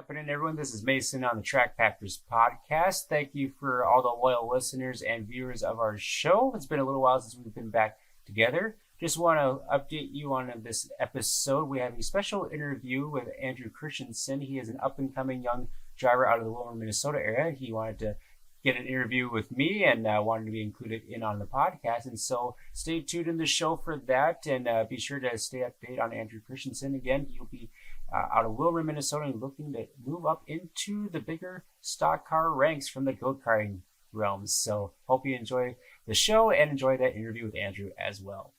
happening, everyone? This is Mason on the Track Packers podcast. Thank you for all the loyal listeners and viewers of our show. It's been a little while since we've been back together. Just want to update you on this episode. We have a special interview with Andrew Christensen. He is an up-and-coming young driver out of the Wilmer, Minnesota area. He wanted to get an interview with me and wanted to be included in on the podcast. And so stay tuned in the show for that, and be sure to stay updated on Andrew Christensen. Again, he'll be out of Wilmer, Minnesota, and looking to move up into the bigger stock car ranks from the go karting realms. So hope you enjoy the show and enjoy that interview with Andrew as well.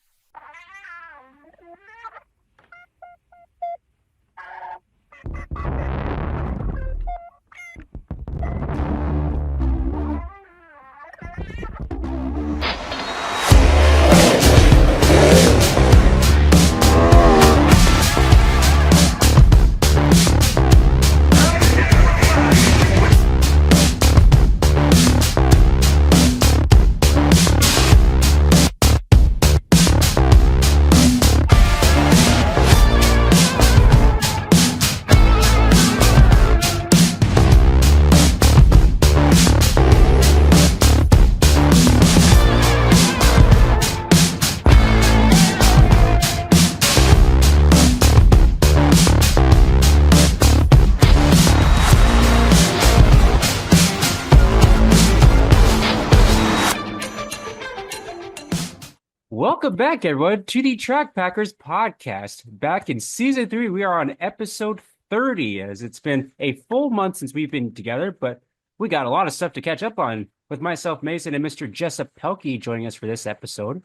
Welcome back, everyone, to the Track Packers podcast. Back in season 3, we are on episode 30, as it's been a full month since we've been together, but we got a lot of stuff to catch up on with myself, Mason, and Mr. Jessup Pelkey joining us for this episode.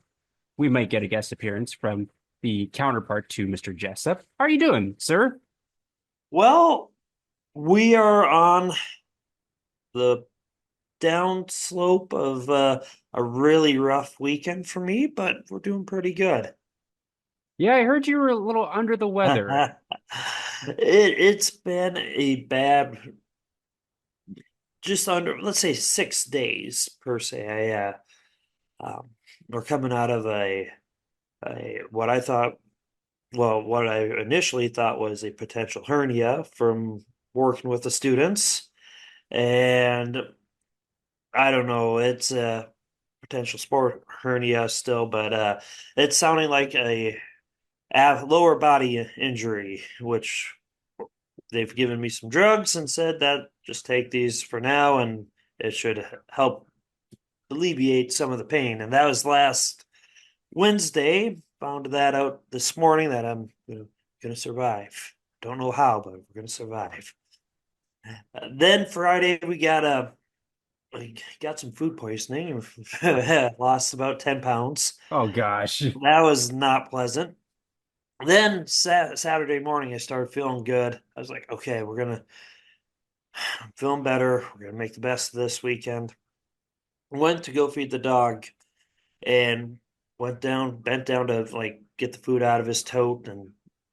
We might get a guest appearance from the counterpart to Mr. Jessup. How are you doing, sir? Well, we are on the downslope of a really rough weekend for me, but we're doing pretty good. Yeah, I heard you were a little under the weather. It's been a bad, just under, let's say 6 days per se. We're coming out of what I initially thought was a potential hernia from working with the students. And I don't know, it's a potential sport hernia still, but it's sounding like a lower body injury, which they've given me some drugs and said that just take these for now and it should help alleviate some of the pain. And that was last Wednesday. Found that out this morning that I'm going to survive. Don't know how, but we're going to survive. Then Friday we got some food poisoning. Lost about 10 pounds. Oh, gosh. That was not pleasant. Then Saturday morning, I started feeling good. I was like, okay, I'm feeling better. We're going to make the best of this weekend. Went to go feed the dog and bent down to get the food out of his tote. And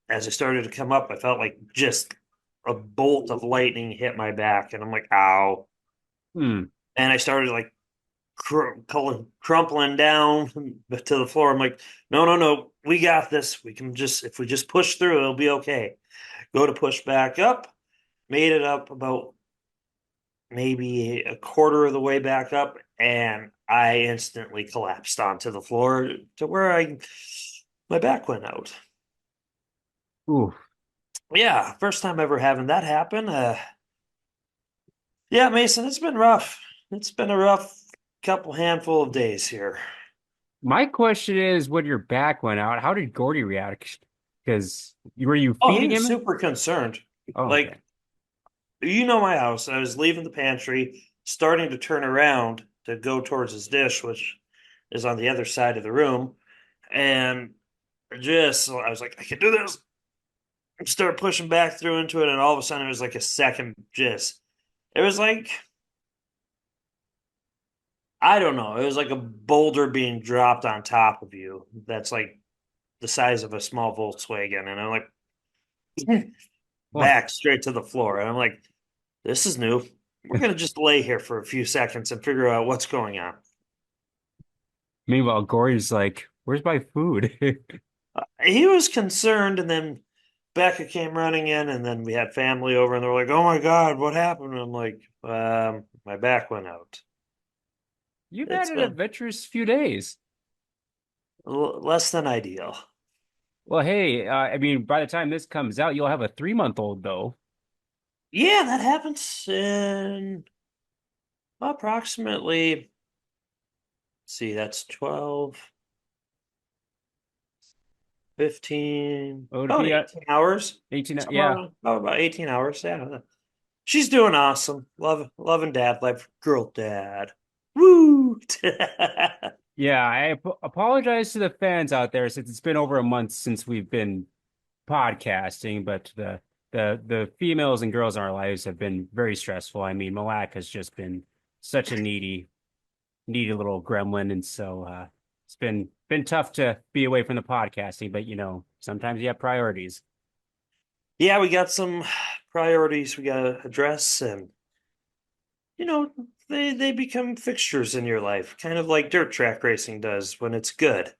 as I started to come up, I felt like just a bolt of lightning hit my back. And I'm like, ow. And I started crumpling down to the floor. I'm like, no, we got this. If we just push through, it'll be okay. Go to push back up, made it up about maybe a quarter of the way back up, and I instantly collapsed onto the floor to where my back went out. Ooh. Yeah, first time ever having that happen. Yeah, Mason, it's been rough. It's been a rough handful of days here. My question is, when your back went out, how did Gordy react? Because were you He feeding was him? super concerned. Oh, okay. You know my house. I was leaving the pantry, starting to turn around to go towards his dish, which is on the other side of the room. And I was like, I can do this. I started pushing back through into it, and all of a sudden it was like a second it was like, I don't know. It was like a boulder being dropped on top of you. That's like the size of a small Volkswagen. And I'm like, back straight to the floor. And I'm like, this is new. We're going to just lay here for a few seconds and figure out what's going on. Meanwhile, Gordy's like, where's my food? He was concerned, and then Becca came running in, and then we had family over, and they're like, "Oh my God, what happened?" And I'm like, my back went out. You've had It's an been adventurous few days. less than ideal. Well, hey, I mean, by the time this comes out, you'll have a 3-month-old though. Yeah, that happens in approximately, see, that's 12, 15, Oh, to about be 18 hours. 18, It's yeah. about 18 hours. Yeah. She's doing awesome. Loving dad life. Girl dad. Woo! Yeah, I apologize to the fans out there since it's been over a month since we've been podcasting, but the females and girls in our lives have been very stressful. I mean, Malak has just been such a needy little gremlin, and so it's been tough to be away from the podcasting, but sometimes you have priorities. Yeah, we got some priorities we gotta address, and you know, they become fixtures in your life, kind of like dirt track racing does when it's good.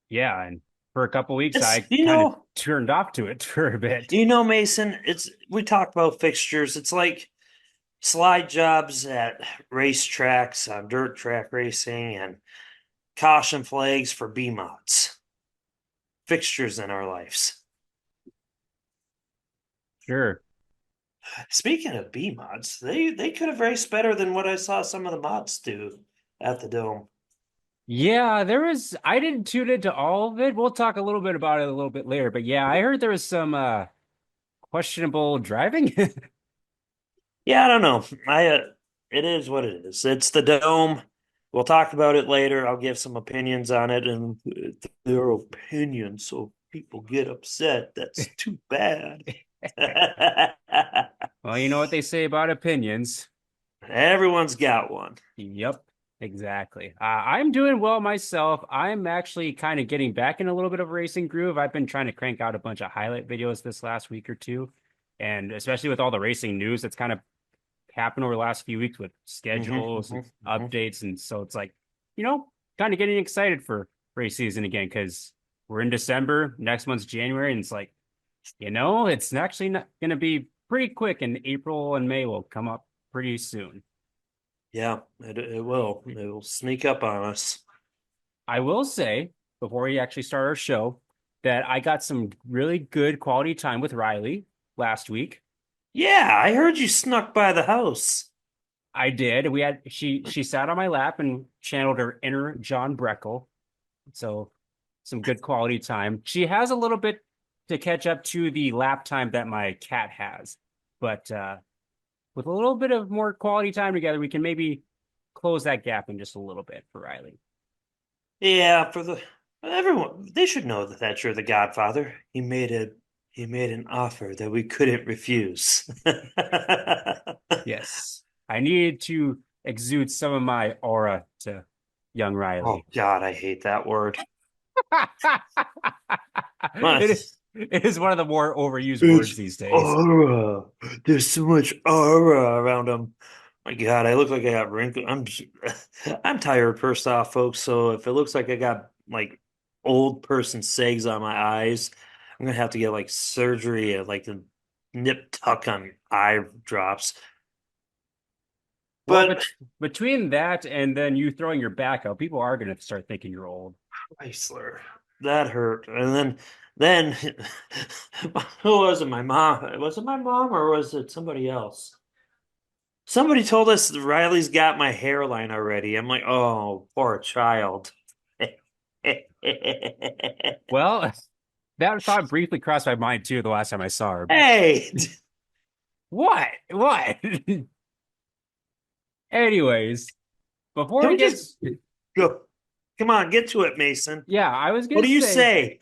Yeah, and for a couple weeks It's I kind of turned off to it for a bit. Mason, it's we talk about fixtures. It's like slide jobs at racetracks on dirt track racing and caution flags for B mods. Fixtures in our lives. Sure. Speaking of B mods, they could have raced better than what I saw some of the mods do at the dome. Yeah, I didn't tune into all of it. We'll talk a little bit about it a little bit later, but yeah, I heard there was some questionable driving. Yeah, I don't know. I it is what it is. It's the dome. We'll talk about it later. I'll give some opinions on it, and their opinions, so people get upset. That's too bad. Well, you know what they say about opinions. Everyone's got one. Yep, exactly. I'm doing well myself. I'm actually kind of getting back in a little bit of a racing groove. I've been trying to crank out a bunch of highlight videos this last week or two, and especially with all the racing news that's kind of happened over the last few weeks with schedules and updates, and so it's like, you know, kind of getting excited for race season again because we're in December, next month's January, and it's like, it's actually not going to be pretty quick, and April and May will come up pretty soon. Yeah, it will. It will sneak up on us. I will say, before we actually start our show, that I got some really good quality time with Riley last week. Yeah, I heard you snuck by the house. I did. She sat on my lap and channeled her inner John Breckle. So some good quality time. She has a little bit to catch up to the lap time that my cat has. But with a little bit of more quality time together, we can maybe close that gap in just a little bit for Riley. Yeah, for the everyone, they should know that you're the Godfather. He made an offer that we couldn't refuse. Yes. I needed to exude some of my aura to young Oh Riley. God, I hate that word. It, What? it is one of the more overused It's words these days. aura. There's so much aura around him. My God, I look like I got wrinkles. I'm tired first off, folks. So if it looks like I got like old person sags on my eyes, I'm gonna have to get like surgery, like the nip tuck on eye drops. Well, But but between that and then you throwing your back out, people are going to start thinking you're old. Chrysler, that hurt. And then who was it? My mom. Was it my mom or was it somebody else? Somebody told us Riley's got my hairline already. I'm like, oh, poor child. Well, that thought briefly crossed my mind too the last time I saw her. Hey, What? What? Anyways, before can we we get, just go? Come on, get to it, Mason. yeah, I was What gonna do you say, say?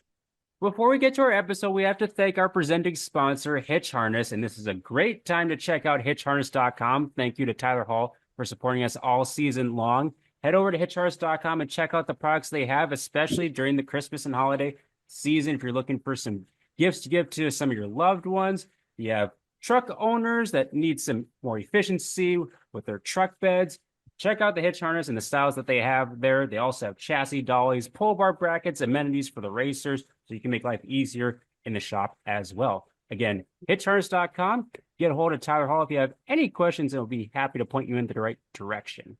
before we get to our episode, we have to thank our presenting sponsor, Hitch Harness, and this is a great time to check out hitchharness.com. Thank you to Tyler Hall for supporting us all season long. Head over to hitchharness.com and check out the products they have, especially during the Christmas and holiday season. If you're looking for some gifts to give to some of your loved ones, you have truck owners that need some more efficiency with their truck beds. Check out the hitch harness and the styles that they have there. They also have chassis dollies, pull bar brackets, amenities for the racers, so you can make life easier in the shop as well. Again, hitchharness.com. Get a hold of Tyler Hall if you have any questions, and we'll be happy to point you in the right direction.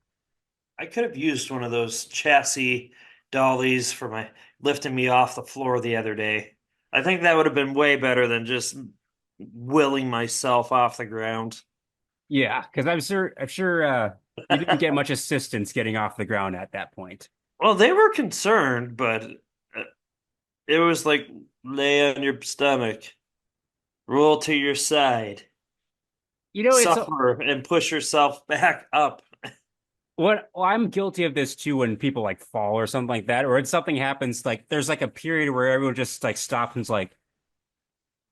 I could have used one of those chassis dollies for my lifting me off the floor the other day. I think that would have been way better than just willing myself off the ground. Yeah, because I'm sure you didn't get much assistance getting off the ground at that point. Well, they were concerned, but it was like lay on your stomach, roll to your side, You know, it's suffer, and push yourself back up. what well, I'm guilty of this too when people like fall or something like that, or when something happens, like there's like a period where everyone just like stops and's like,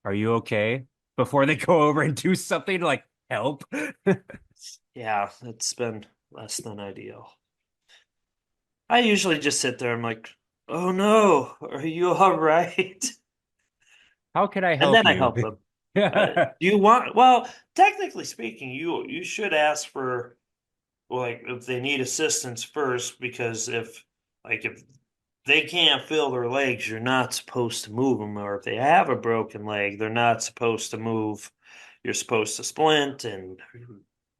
"Are you okay?" before they go over and do something to like help. Yeah, it's been less than ideal. I usually just sit there. I'm like, oh no, are you all right? How can I And help then I you? help them. Do you want, well, technically speaking, you should ask for like if they need assistance first, because if they can't feel their legs, you're not supposed to move them, or if they have a broken leg, they're not supposed to move. You're supposed to splint and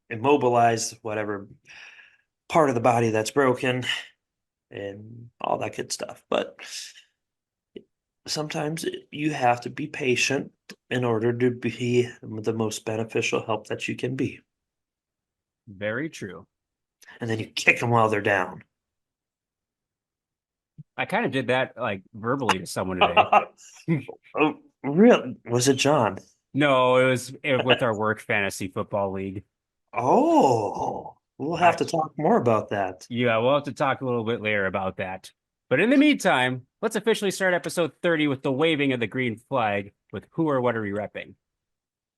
immobilize whatever part of the body that's broken and all that good stuff. But sometimes you have to be patient in order to be the most beneficial help that you can be. Very true. And then you kick them while they're down. I kind of did that like verbally to someone today. Oh, really? Was it John? No, it was with our work fantasy football league. Oh, we'll have I to talk more about that. Yeah, we'll have to talk a little bit later about that. But in the meantime, let's officially start episode 30 with the waving of the green flag with who or what are we repping?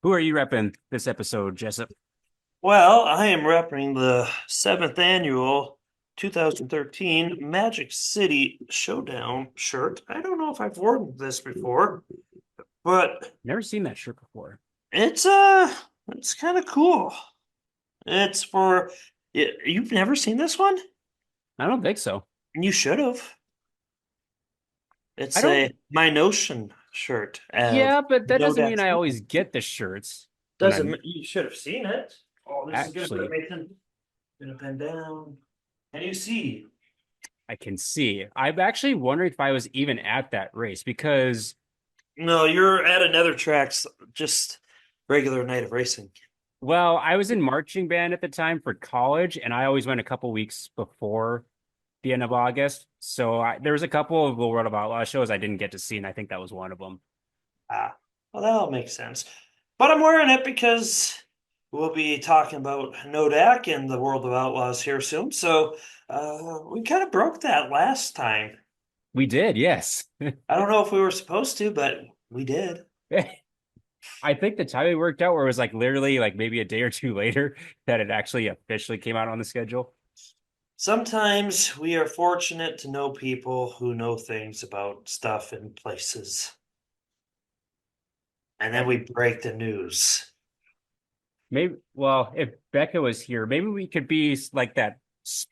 Who are you repping this episode, Jessup? Well, I am repping the seventh annual 2013 Magic City Showdown shirt. I don't know if I've worn this before, but Never seen that shirt before. it's it's kind of cool. It's for you've never seen this one? I don't think so. You should have. I It's don't, a My Notion shirt of yeah, but that no doesn't mean Dax. I always get the shirts when Doesn't I'm you should have seen it? Oh, this is gonna put actually, everything gonna bend down. Can you see? I can see. I'm actually wondering if I was even at that race because, No, you're at another track's just regular night of racing. well, I was in marching band at the time for college, and I always went a couple weeks before the end of August. So there was a couple of the World of Outlaw shows I didn't get to see, and I think that was one of them. Ah, well, that all makes sense. But I'm wearing it because we'll be talking about Nodak and the World of Outlaws here soon. So we kind of broke that last time. We did, yes. I don't know if we were supposed to, but we did. I think the timing worked out where it was like literally like maybe a day or two later that it actually officially came out on the schedule. Sometimes we are fortunate to know people who know things about stuff and places, and then Eh, we break the news. Maybe, well, if Becca was here, maybe we could be like that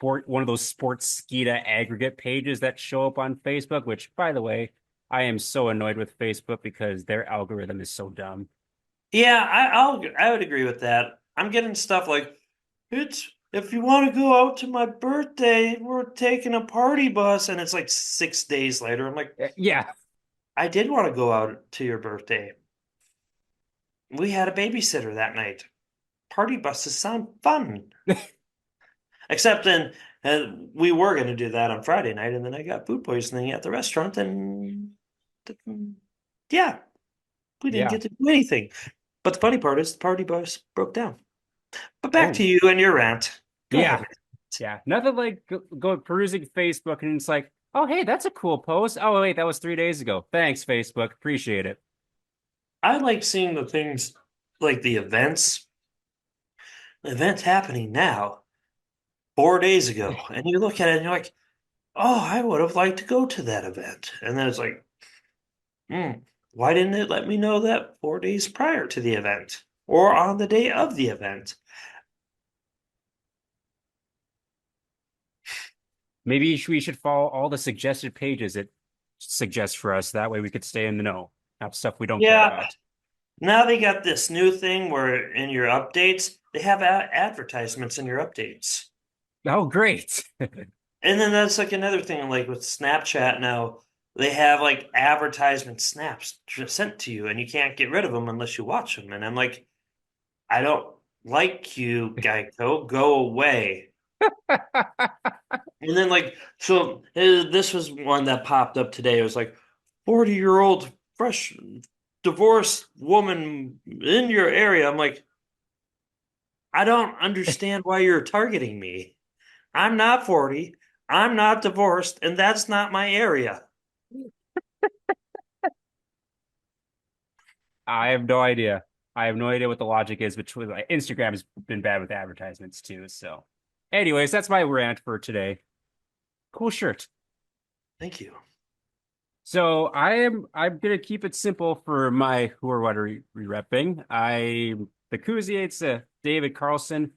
one of those sports skita aggregate pages that show up on Facebook, which, by the way, I am so annoyed with Facebook because their algorithm is so dumb. Yeah, I would agree with that. I'm getting stuff like it's if you want to go out to my birthday, we're taking a party bus, and it's like 6 days later. I'm like, Yeah, I did want to go out to your birthday. We had a babysitter that night. Party buses sound fun. Except then we were going to do that on Friday night, and then I got food poisoning at the restaurant, and yeah, we didn't yeah. get to do anything. But the funny part is the party bus broke down. But back to Oh, you and your rant. Go ahead, yeah. man. Yeah, nothing like go perusing Facebook and it's like, oh, hey, that's a cool post. Oh, wait, that was 3 days ago. Thanks, Facebook. Appreciate it. I like seeing the things like events happening now, 4 days ago, and you look at it and you're like, oh, I would have liked to go to that event. And then it's like, hmm, why didn't it let me know that 4 days prior to the event or on the day of the event? Maybe we should follow all the suggested pages it suggests for us. That way we could stay in the know. of stuff we don't care Yeah, about. now they got this new thing where in your updates, they have advertisements in your updates. Oh, great. And then that's like another thing, like with Snapchat now, they have like advertisement snaps sent to you, and you can't get rid of them unless you watch them. And I'm like, I don't like you, Geico. Go away. And then like, so this was one that popped up today. It was like 40-year-old fresh divorced woman in your area. I'm like, I don't understand why you're targeting me. I'm not 40. I'm not divorced, and that's not my area. I have no idea. I have no idea what the logic is between like Instagram has been bad with advertisements too. So, anyways, that's my rant for today. Cool shirt. Thank you. So I'm gonna keep it simple for my who or what are re-repping. The koozie, it's a David Carlson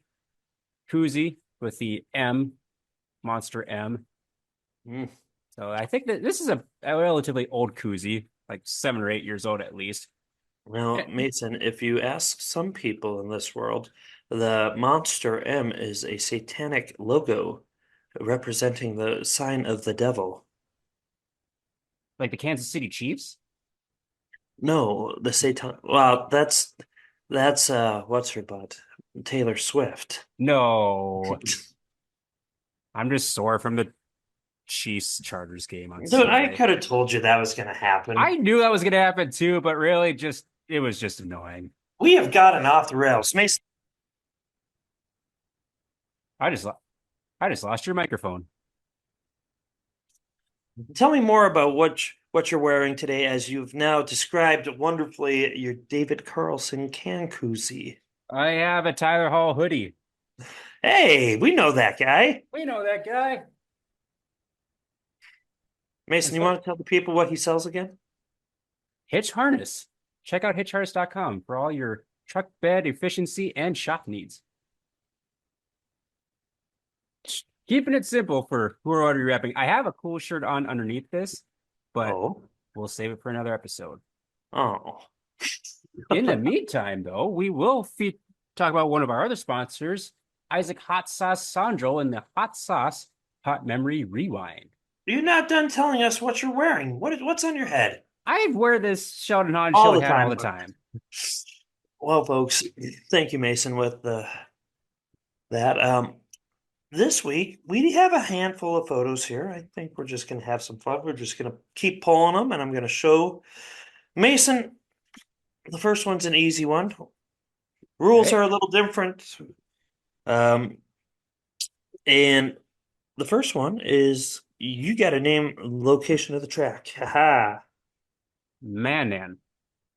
koozie with the M, Monster M. Mm. So I think that this is a relatively old koozie, like 7 or 8 years old at least. Well, Eh, Mason, if you ask some people in this world, the Monster M is a satanic logo representing the sign of the devil. Like the Kansas City Chiefs? No, the Satan. Well, that's what's her butt? Taylor Swift. No, I'm just sore from the Chiefs Chargers game on Dude, I Sunday. could have told you that was going to happen. I knew that was gonna happen too, but really just it was just annoying. We have gotten off the rails. Mason, I just I just lost your microphone. tell me more about what you're wearing today, as you've now described wonderfully your David Carlson can koozie. I have a Tyler Hall hoodie. Hey, we know that guy. We know that guy. And Mason, you so want to tell the people what he sells again? Hitch Harness. Check out hitchharness.com for all your truck bed efficiency and shop needs. Keeping it simple for who are already wrapping. I have a cool shirt on underneath this, but Oh, we'll save it for another episode. oh. In the meantime, though, we will talk about one of our other sponsors, Isaac Hot Sauce Sandro and the Hot Sauce Hot Memory Rewind. You're not done telling us what you're wearing. What's on your head? I wear this Sheldon Han All show the hat all time. the time. Well, folks, thank you, Mason, with that. This week we have a handful of photos here. I think we're just gonna have some fun. We're just gonna keep pulling them, and I'm gonna show Mason. The first one's an easy one. Rules Okay. are a little different. Um, and the first one is you got to name location of the track. Haha. Manan.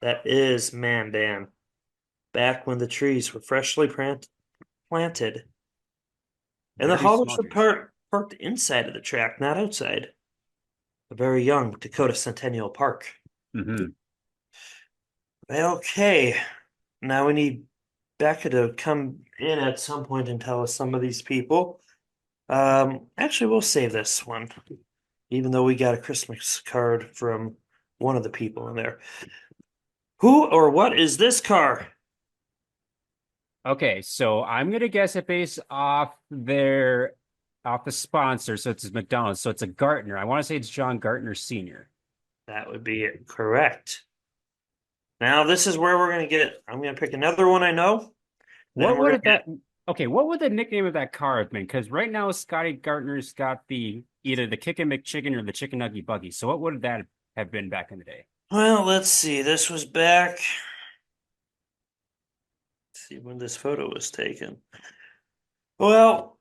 That is Mandan. Back when the trees were freshly planted. And the Very haulers small were trees. parked inside of the track, not outside. A very young Dakota Centennial Park. Mm-hmm. Okay. Now we need Becca to come in at some point and tell us some of these people. Actually, we'll save this one, even though we got a Christmas card from one of the people in there. Who or what is this car? Okay, so I'm gonna guess it based off the sponsor. So it's McDonald's. So it's a Gartner. I want to say it's John Gartner Sr. That would be correct. Now, this is where we're going to get. I'm going to pick another one I know. Then What we're would going it to get. that okay, what would the nickname of that car have been? Because right now Scotty Gartner's got the either the Kickin' McChicken or the Chicken Nugget Buggy. So what would that have been back in the day? Well, let's see. This was back. Let's see when this photo was taken. Well,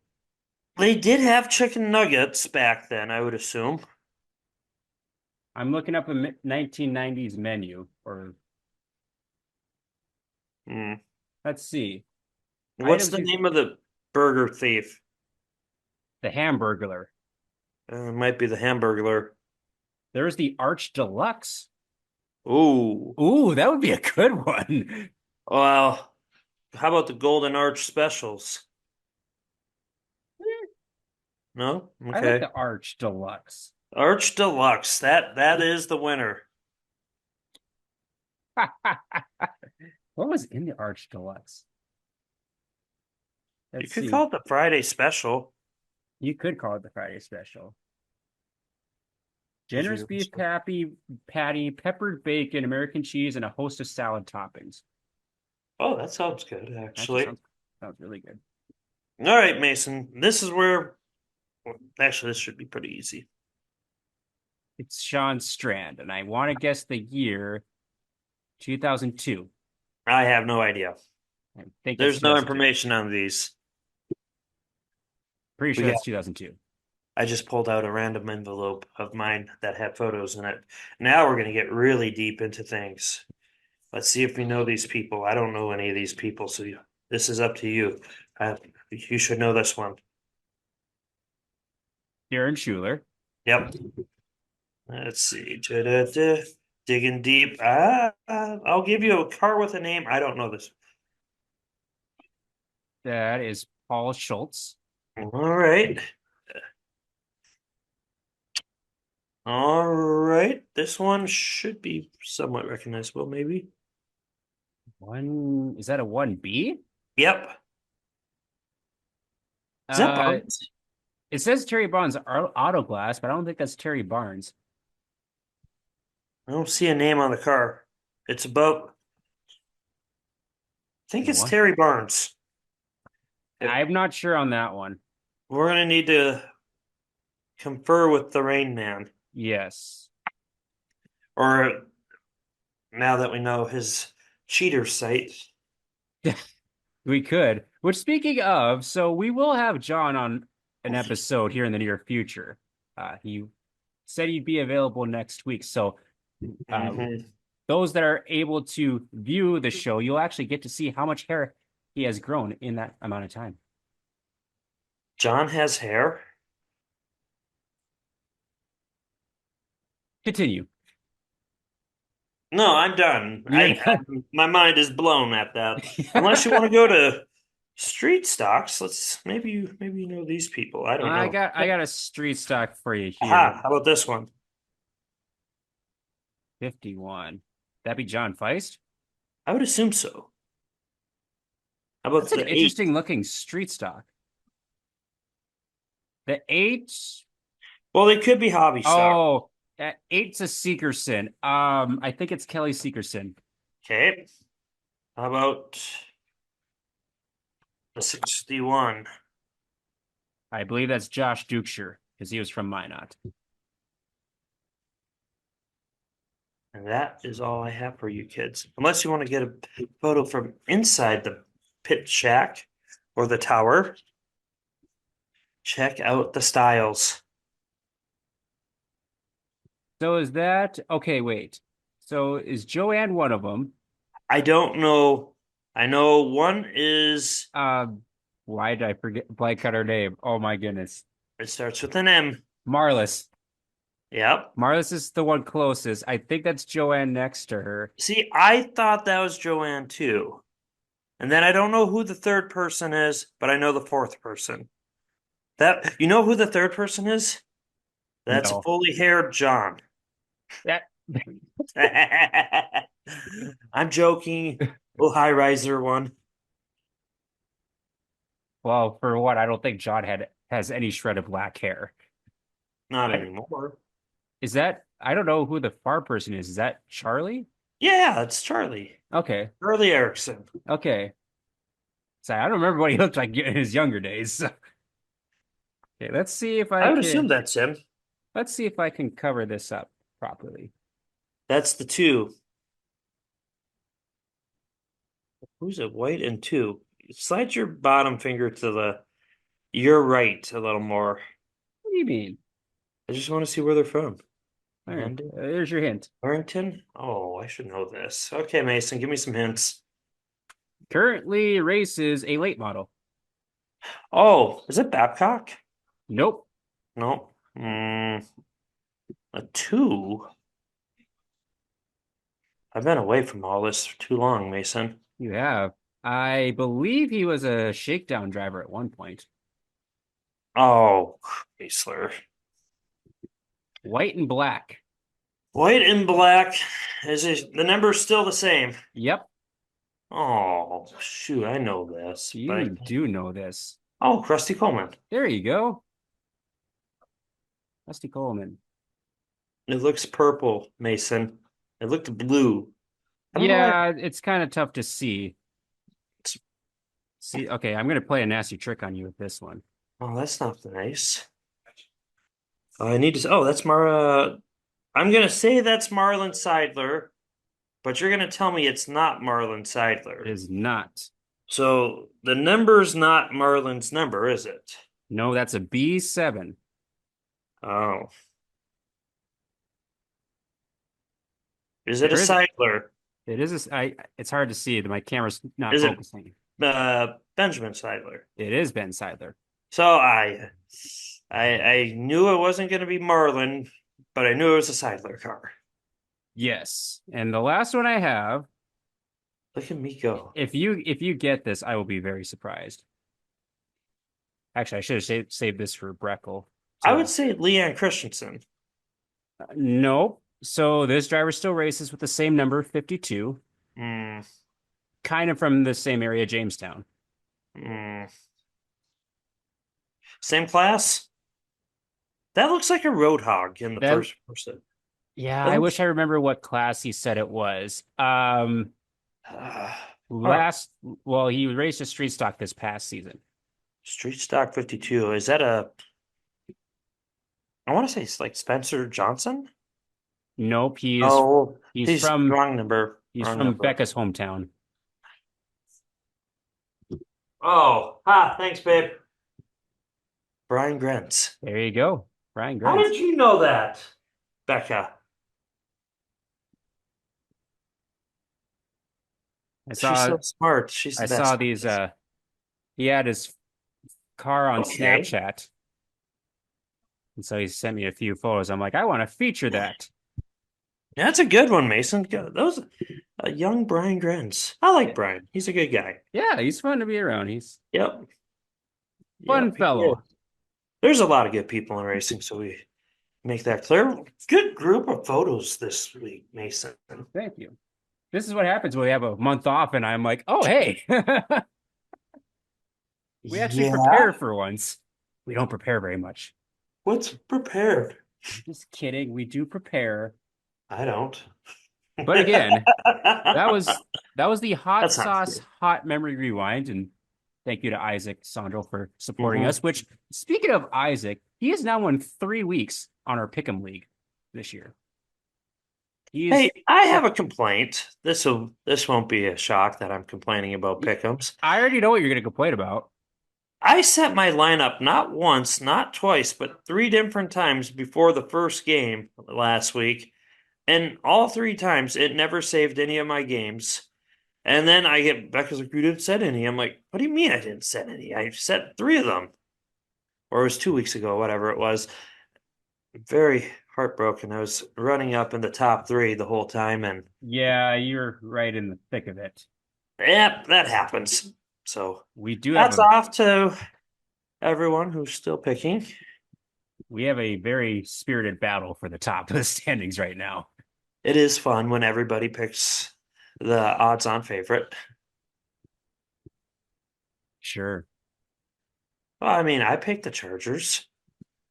they did have chicken nuggets back then, I would assume. I'm looking up a 1990s menu, or Hmm. let's see. What's Items the name of the burger thief? the Hamburglar. It might be the Hamburglar. There's the Arch Deluxe. Ooh. Ooh, that would be a good one. Well, how about the Golden Arch specials? No? I like Okay. the Arch Deluxe. Arch Deluxe. That is the winner. What was in the Arch Deluxe? You Let's could see. call it the Friday special. You could call it the Friday special. Is Generous your beef patty, peppered bacon, American cheese, and a host of salad toppings. Oh, that sounds good, Actually, actually. sounds really good. All right, Mason. This is where actually this should be pretty easy. It's Sean Strand, and I want to guess the year 2002. I have no idea. I think that's There's no 2002. information on these. Pretty We sure got that's 2002. I just pulled out a random envelope of mine that had photos in it. Now we're going to get really deep into things. Let's see if we know these people. I don't know any of these people, so this is up to you. You should know this one. Darren Schuler. Yep. Let's see. Da-da-da. Digging deep. I'll give you a car with a name. I don't know this. That is Paul Schultz. All right. All right. This one should be somewhat recognizable, maybe. Is that a 1B? Yep. Is that Uh, Barnes? it says Terry Barnes Auto Glass, but I don't think that's Terry Barnes. I don't see a name on the car. It's about. I think it's What? Terry Barnes. I'm not sure on that one. We're gonna need to confer with the Rain Man, Yes. or now that we know his cheater site. We could. Which, speaking of, so we will have John on an episode here in the near future. He said he'd be available next week. So, Mhm. those that are able to view the show, you'll actually get to see how much hair he has grown in that amount of time. John has hair. Continue. No, I'm done. You're not. My mind is blown at that. Unless you want to go to street stocks, maybe you know these people. I don't know. I got a street stock for you here. Aha, how about this one? 51. That'd be John Feist. I would assume so. How about That's an the eight? interesting looking street stock. The eight. Well, they could be hobby stock. Oh, eight's a Seekerson. I think it's Kelly Seekerson. Okay. How about the 61? I believe that's Josh Dukeshire because he was from Minot. And that is all I have for you kids. Unless you want to get a photo from inside the pit shack or the tower, check out the styles. So is that okay? Wait. So is Joanne one of them? I don't know. I know one is, Why did I forget blank out her name? Oh my goodness. it starts with an M. Marlis. Yep. Marlis is the one closest. I think that's Joanne next to her. See, I thought that was Joanne too. And then I don't know who the third person is, but I know the fourth person. That you know who the third person is? That's No. fully haired John. That I'm joking. Oh, high riser one. well, for what I don't think John has any shred of black hair. Not anymore. Is that I don't know who the far person is. Is that Charlie? Yeah, it's Charlie. Okay. Charlie Erickson. Okay. So I don't remember what he looked like in his younger days. Okay, let's see if I I would can assume that's him. let's see if I can cover this up properly. That's the two. Who's it? White and two. Slide your bottom finger to the your right a little more. What do you mean? I just want to see where they're from. All right, London? there's your hint. Warrington? Oh, I should know this. Okay, Mason, give me some hints. Currently races a late model. Oh, is it Babcock? Nope. No. A two? I've been away from all this for too long, Mason. You have. I believe he was a shakedown driver at one point. Oh, Chrysler. White and black. White and black. The number's still the same? Yep, Oh, shoot, I know this, but you do know this. oh, Krusty Coleman. There you go. Rusty Coleman. It looks purple, Mason. It looked blue. I don't know why. Yeah, it's kind of tough to see. See, okay, I'm gonna play a nasty trick on you with this one. Oh, that's not nice. I need to. Oh, that's Mara. I'm gonna say that's Marlon Seidler, but you're gonna tell me it's not Marlon It Seidler. is not. So the number's not Marlon's number, is it? No, that's a B7. Oh, is it a There is Seidler? it is it's hard to see. My camera's not Is it focusing. Benjamin Seidler? It is Ben Seidler. So I knew it wasn't going to be Marlin, but I knew it was a Seidler car. Yes. And the last one I have, Look at me go. if you get this, I will be very surprised. Actually, I should have saved this for Breckle. I would say Leanne Christensen. Nope. So this driver still races with the same number, 52, Mm, kind of from the same area, Jamestown. mm. Same class? That looks like a Roadhog in the That first person. Yeah, That I looks, wish I remember what class he said it was. uh, huh. Last, well, he raced a street stock this past season. Street Stock 52. Is that I want to say it's like Spencer Johnson? Nope, Oh, he's he's from wrong number. he's Wrong from number. Becca's hometown. Oh, thanks, babe. Brian Grentz. There you go, Brian How Grant. did you know that, Becca? I She's saw so smart. She's I the saw best. these he had his car on Okay. Snapchat. And so he sent me a few photos. I'm like, I want to feature that. That's a good one, Mason. Those a young Brian Grentz. I like Brian. He's a good guy. Yeah, he's fun to be around. He's Yep. fun Yep. He is. fellow. There's a lot of good people in racing, so we make that clear. Good group of photos this week, Mason. Thank you. This is what happens when we have a month off, and I'm like, oh hey, we actually prepare Yeah. for once. We don't prepare very much. What's prepared? Just kidding. We do prepare. I don't. But again, that was the hot That's not sauce true. hot memory rewind, and thank you to Isaac Sandro for supporting Mhm. us. Which, speaking of Isaac, he has now won 3 weeks on our Pick'em League this year. Hey, He's I have a complaint. This won't be a shock that I'm complaining about pick'ems. I already know what you're going to complain about. I set my lineup not once, not twice, but three different times before the first game last week, and all three times it never saved any of my games. And then I get Becca's like, "You didn't set any." I'm like, "What do you mean I didn't set any? I set three of them." Or it was 2 weeks ago, whatever it was. Very heartbroken. I was running up in the top three the whole time, and Yeah, you're right in the thick of it. yep, that happens. So We do have that's a off to everyone who's still picking. we have a very spirited battle for the top of the standings right now. It is fun when everybody picks the odds-on favorite. Sure. Well, I mean, I picked the Chargers.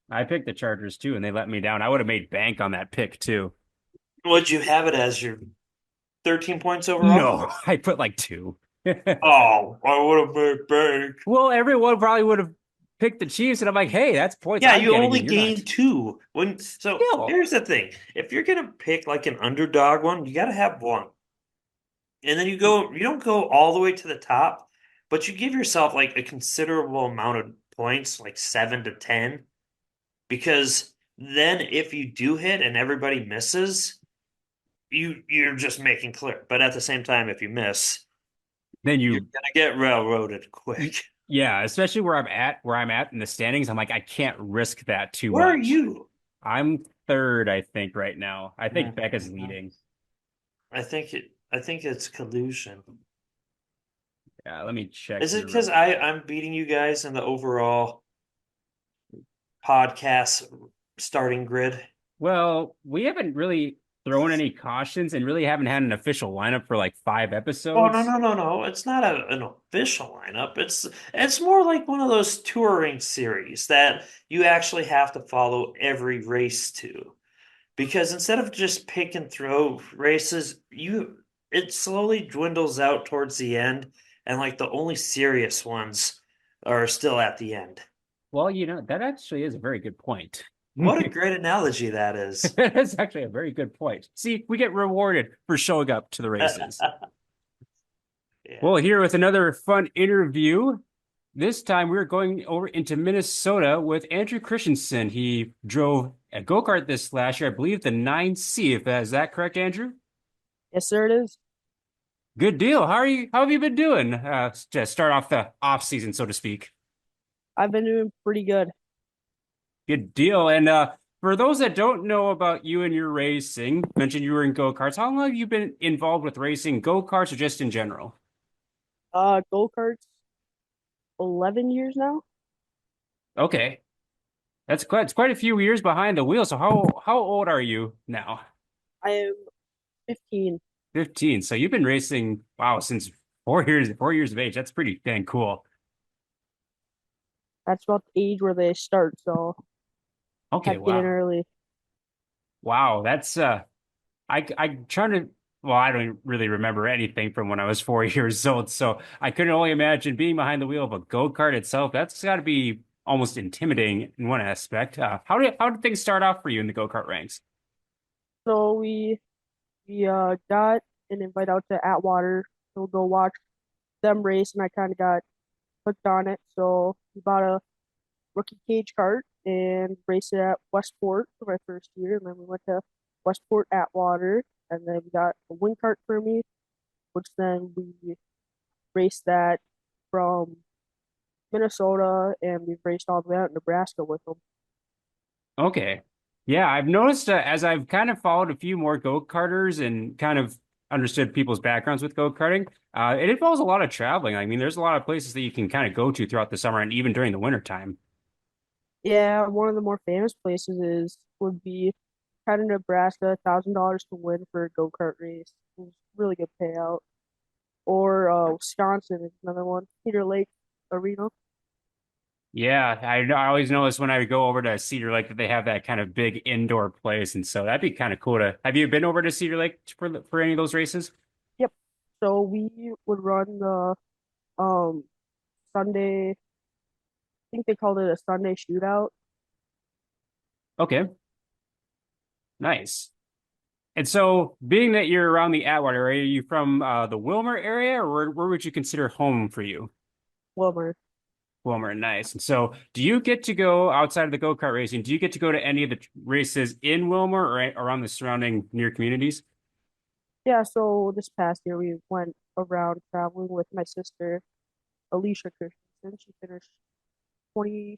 I picked the Chargers too, and they let me down. I would have made bank on that pick too. Would you have it as your 13 points overall? No, I put like two. Oh, I would have made bank. Well, everyone probably would have picked the Chiefs, and I'm like, hey, that's points Yeah, I'm you getting, only and you're not. gained two. So Still, here's the thing: if you're gonna pick like an underdog one, you got to have one, and then you go. You don't go all the way to the top, but you give yourself like a considerable amount of points, like 7 to 10, because then if you do hit and everybody misses, you're just making clear. But at the same time, if you miss, then you're you, gonna get railroaded quick. yeah, especially where I'm at in the standings. I'm like, I can't risk that too Where are much. you? I'm third, I think, right now. I think Becca's Mhm. leading. I think it's collusion. Yeah, let me check Is it here because real quick. I'm beating you guys in the overall podcast starting grid? Well, we haven't really throwing any cautions and really haven't had an official lineup for like 5 Oh, no, episodes. no, no, no. It's not an official lineup. It's more like one of those touring series that you actually have to follow every race to. Because instead of just pick and throw races, it slowly dwindles out towards the end, and like the only serious ones are still at the end. Well, that actually is a very good point. What a great analogy that is. That's actually a very good point. See, we get rewarded for showing up to the races. Yeah. Well, here with another fun interview. This time we're going over into Minnesota with Andrew Christensen. He drove a go-kart this last year, I believe the 9C, if that is that correct, Andrew? Yes, sir, it is. Good deal. How are you? How have you been doing? To start off the off season, so to speak. I've been doing pretty good. Good deal. And for those that don't know about you and your racing, mentioned you were in go-karts. How long have you been involved with racing go-karts or just in general? Go-karts, 11 years now. Okay. It's quite a few years behind the wheel. So how old are you now? I am 15. 15. So you've been racing, wow, since 4 years of age. That's pretty dang cool. That's about the age where they start, so Okay, had to get in wow. early. Wow, that's I trying to well, I don't really remember anything from when I was 4 years old, so I couldn't only imagine being behind the wheel of a go-kart itself. That's got to be almost intimidating in one aspect. How did things start off for you in the go-kart ranks? So we got an invite out to Atwater to go watch them race, and I kind of got hooked on it. So we bought a rookie cage kart and raced it at Westport for my first year, and then we went to Westport Atwater, and then we got a wing kart for me, which then we raced that from Minnesota, and we've raced all the way out in Nebraska with them. Okay. Yeah, I've noticed as I've kind of followed a few more go-karters and kind of understood people's backgrounds with go-karting, it involves a lot of traveling. I mean, there's a lot of places that you can kind of go to throughout the summer and even during the winter time. Yeah, one of the more famous places is would be kind of Nebraska, $1,000 to win for a go-kart race. It was really good payout. Or Wisconsin is another one. Cedar Lake Arena. Yeah, I always notice when I go over to Cedar Lake that they have that kind of big indoor place, and so that'd be kind of cool to. Have you been over to Cedar Lake for any of those races? Yep. So we would run the um Sunday. I think they called it a Sunday shootout. Okay, nice. And so, being that you're around the Atwater area, are you from the Wilmer area, or where would you consider home for you? Wilmer. Wilmer, nice. And so, do you get to go outside of the go-kart racing? Do you get to go to any of the races in Wilmer or around the surrounding near communities? Yeah. So this past year we went around traveling with my sister Alicia Christensen. She finished 25th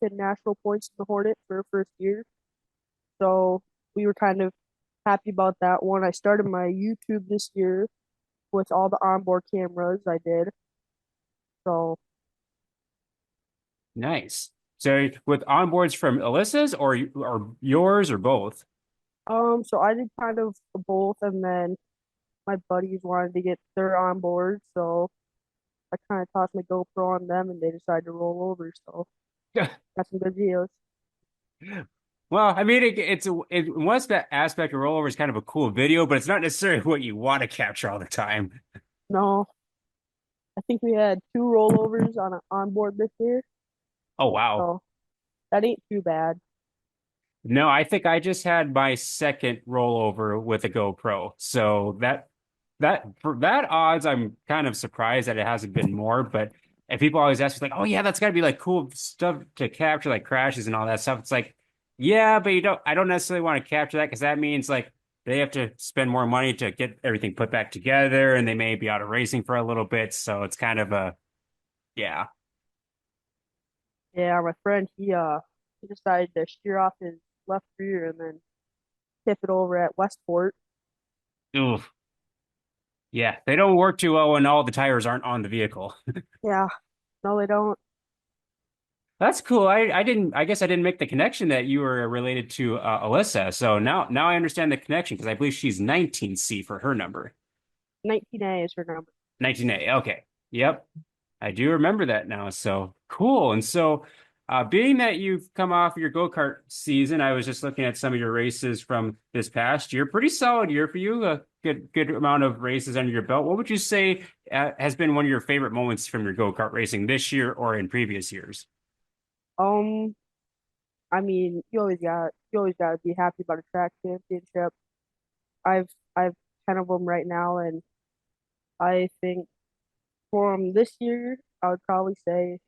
in national points in the Hornet for her first year. So we were kind of happy about that one. I started my YouTube this year with all the onboard cameras I did. So Nice. So, with onboards from Alyssa's or yours or both? so I did kind of both, and then my buddies wanted to get their onboard, so I kind of tossed my GoPro on them, and they decided to roll over. So got some good videos. Well, I mean, one aspect of rollover is kind of a cool video, but it's not necessarily what you want to capture all the time. No, I think we had two rollovers on an onboard this year, Oh, wow. so that ain't too bad. No, I think I just had my second rollover with a GoPro. So that for that odds, I'm kind of surprised that it hasn't been more. But and people always ask me like, oh yeah, that's gotta be like cool stuff to capture, like crashes and all that stuff. It's like, yeah, but I don't necessarily want to capture that because that means like they have to spend more money to get everything put back together and they may be out of racing for a little bit. So it's kind of a yeah. Yeah, my friend he decided to shear off his left rear and then tip it over at Westport. Oof. Yeah, they don't work too well when all the tires aren't on the vehicle. Yeah, no, they don't. That's cool. I guess I didn't make the connection that you were related to Alyssa. So now I understand the connection because I believe she's 19C for her number. 19A is her number. 19A. Okay. Yep. I do remember that now. So cool. And so, being that you've come off your go-kart season, I was just looking at some of your races from this past year. Pretty solid year for you. A good amount of races under your belt. What would you say has been one of your favorite moments from your go-kart racing this year or in previous years? Um, I mean, you always gotta be happy about a track championship. I've 10 of them right now, and I think from this year, I would probably say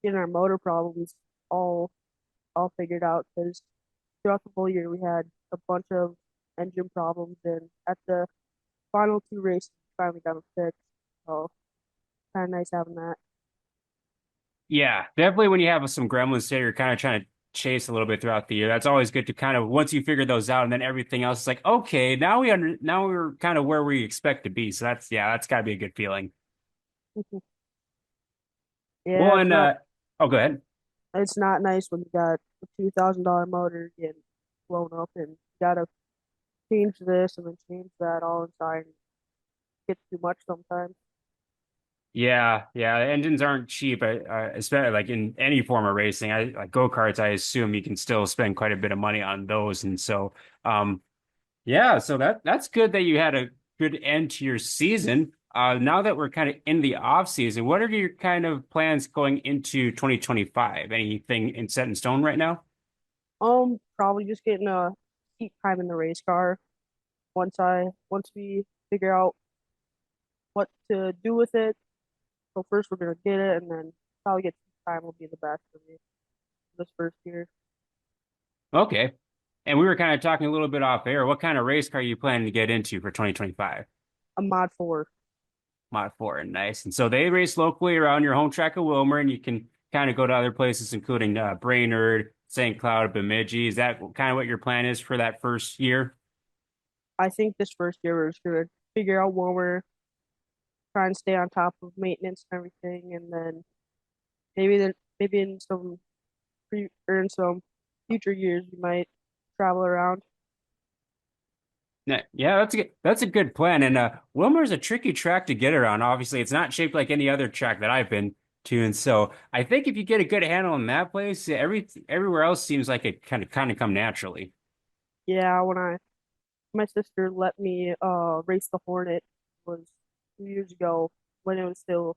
getting our motor problems all all figured out because throughout the whole year we had a bunch of engine problems, and at the final two races, we finally got them fixed. So kind of nice having that. Yeah, definitely when you have some gremlins that you're kind of trying to chase a little bit throughout the year, that's always good to kind of once you figure those out and then everything else is like, okay, now we're kind of where we expect to be. So that's gotta be a good feeling. Yeah, Well, and oh, go ahead. it's not nice when you got a $2,000 motor getting blown up and you gotta change this and then change that all inside. It gets too much sometimes. Yeah, engines aren't cheap, especially like in any form of racing. I like go-karts, I assume you can still spend quite a bit of money on those. And so yeah, so that's good that you had a good end to your season. Now that we're kind of in the off season, what are your kind of plans going into 2025? Anything set in stone right now? Probably just getting a seat time in the race car once we figure out what to do with it. So first we're gonna get it, and then probably get seat time will be the best for me this first year. Okay. And we were kind of talking a little bit off air. What kind of race car are you planning to get into for 2025? A mod 4. Mod 4, nice. And so they race locally around your home track of Wilmer, and you can kind of go to other places, including Brainerd, St. Cloud, Bemidji. Is that kind of what your plan is for that first year? I think this first year we're just gonna figure out when we're trying to stay on top of maintenance and everything, and then maybe in some in some future years we might travel around. Yeah, that's a good plan. And Wilmer's a tricky track to get around. Obviously, it's not shaped like any other track that I've been to, and so I think if you get a good handle on that place, everywhere else seems like it kind of come naturally. Yeah, when I my sister let me race the Hornet was 2 years ago when it was still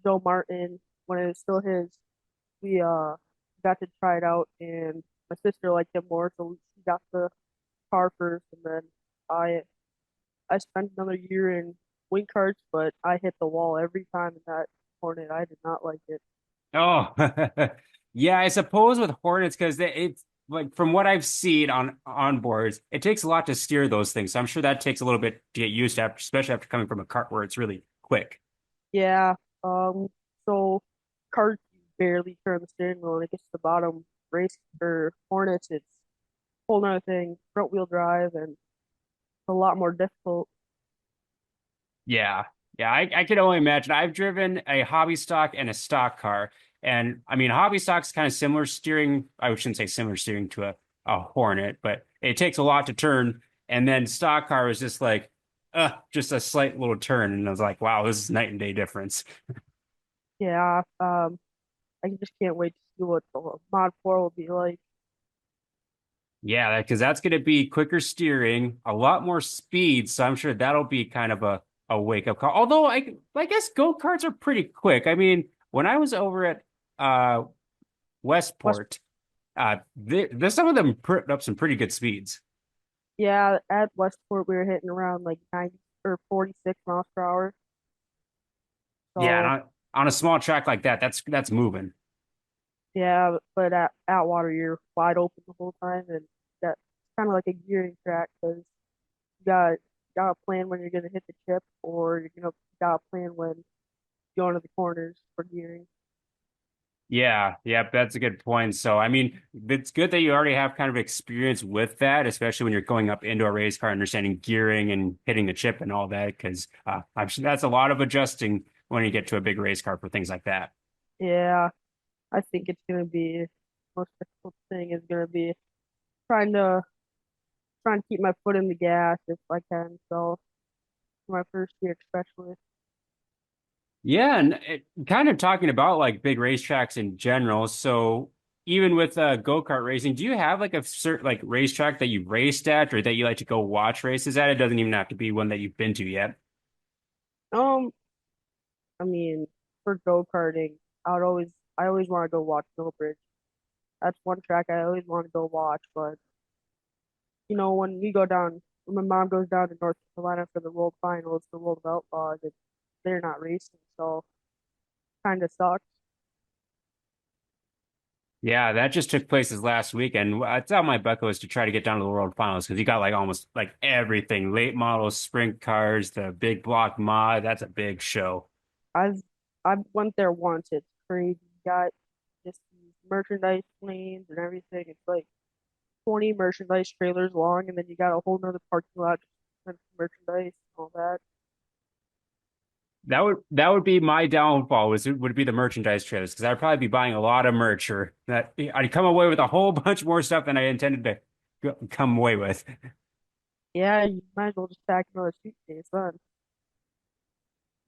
Joe Martin, when it was still his. We got to try it out, and my sister liked it more, so she got the car first, and then I I spent another year in wing carts, but I hit the wall every time in that Hornet. I did not like it. Oh, yeah, I suppose with Hornets because it's like from what I've seen on boards, it takes a lot to steer those things. So I'm sure that takes a little bit to get used to, especially after coming from a cart where it's really quick. Yeah, so carts you barely turn the steering wheel, and it gets to the bottom. Race or Hornets, it's a whole nother thing. Front wheel drive, and it's a lot more difficult. Yeah, yeah, I can only imagine. I've driven a hobby stock and a stock car, and I mean, hobby stock's kind of similar steering. I shouldn't say similar steering to a Hornet, but it takes a lot to turn. And then stock car is just like, just a slight little turn, and I was like, wow, this is night and day difference. Yeah, I just can't wait to see what the Mod 4 will be like. Yeah, because that's going to be quicker steering, a lot more speed. So I'm sure that'll be kind of a wake up call. Although I guess go-karts are pretty quick. I mean, when I was over at uh West, Westport, some of them put up some pretty good speeds. yeah, at Westport we were hitting around like 90 or 46 miles per hour. Yeah, and So on a small track like that, that's moving. yeah, but at Water you're wide open the whole time, and that's kind of like a gearing track because you got to plan when you're gonna hit the chip, or you gotta plan when you go into the corners for gearing. Yeah, that's a good point. So, I mean, it's good that you already have kind of experience with that, especially when you're going up into a race car, understanding gearing and hitting the chip and all that, because I'm sure that's a lot of adjusting when you get to a big race car for things like that. Yeah, I think it's gonna be most difficult thing is gonna be trying to trying to keep my foot in the gas if I can. So my first year especially. Yeah, and kind of talking about like big racetracks in general. So even with go-kart racing, do you have like a certain like racetrack that you raced at or that you like to go watch races at? It doesn't even have to be one that you've been to yet. Um, I mean, for go-karting, I always want to go watch Millbridge. That's one track I always want to go watch. But when when my mom goes down to North Carolina for the World Finals, the World of Outlaws, they're not racing, so kind of sucks. Yeah, that just took place this last weekend. It's on my bucket list to try to get down to the World Finals because you got like almost like everything, late models, sprint cars, the big block mod. That's a big show. I've I've went there once. It's crazy. You got just these merchandise lanes and everything. It's like 20 merchandise trailers long, and then you got a whole nother parking lot just for merchandise and all that. That would be my downfall would be the merchandise trailers because I'd probably be buying a lot of merch or that I'd come away with a whole bunch more stuff than I intended to come away with. Yeah, you might as well just pack another suitcase then.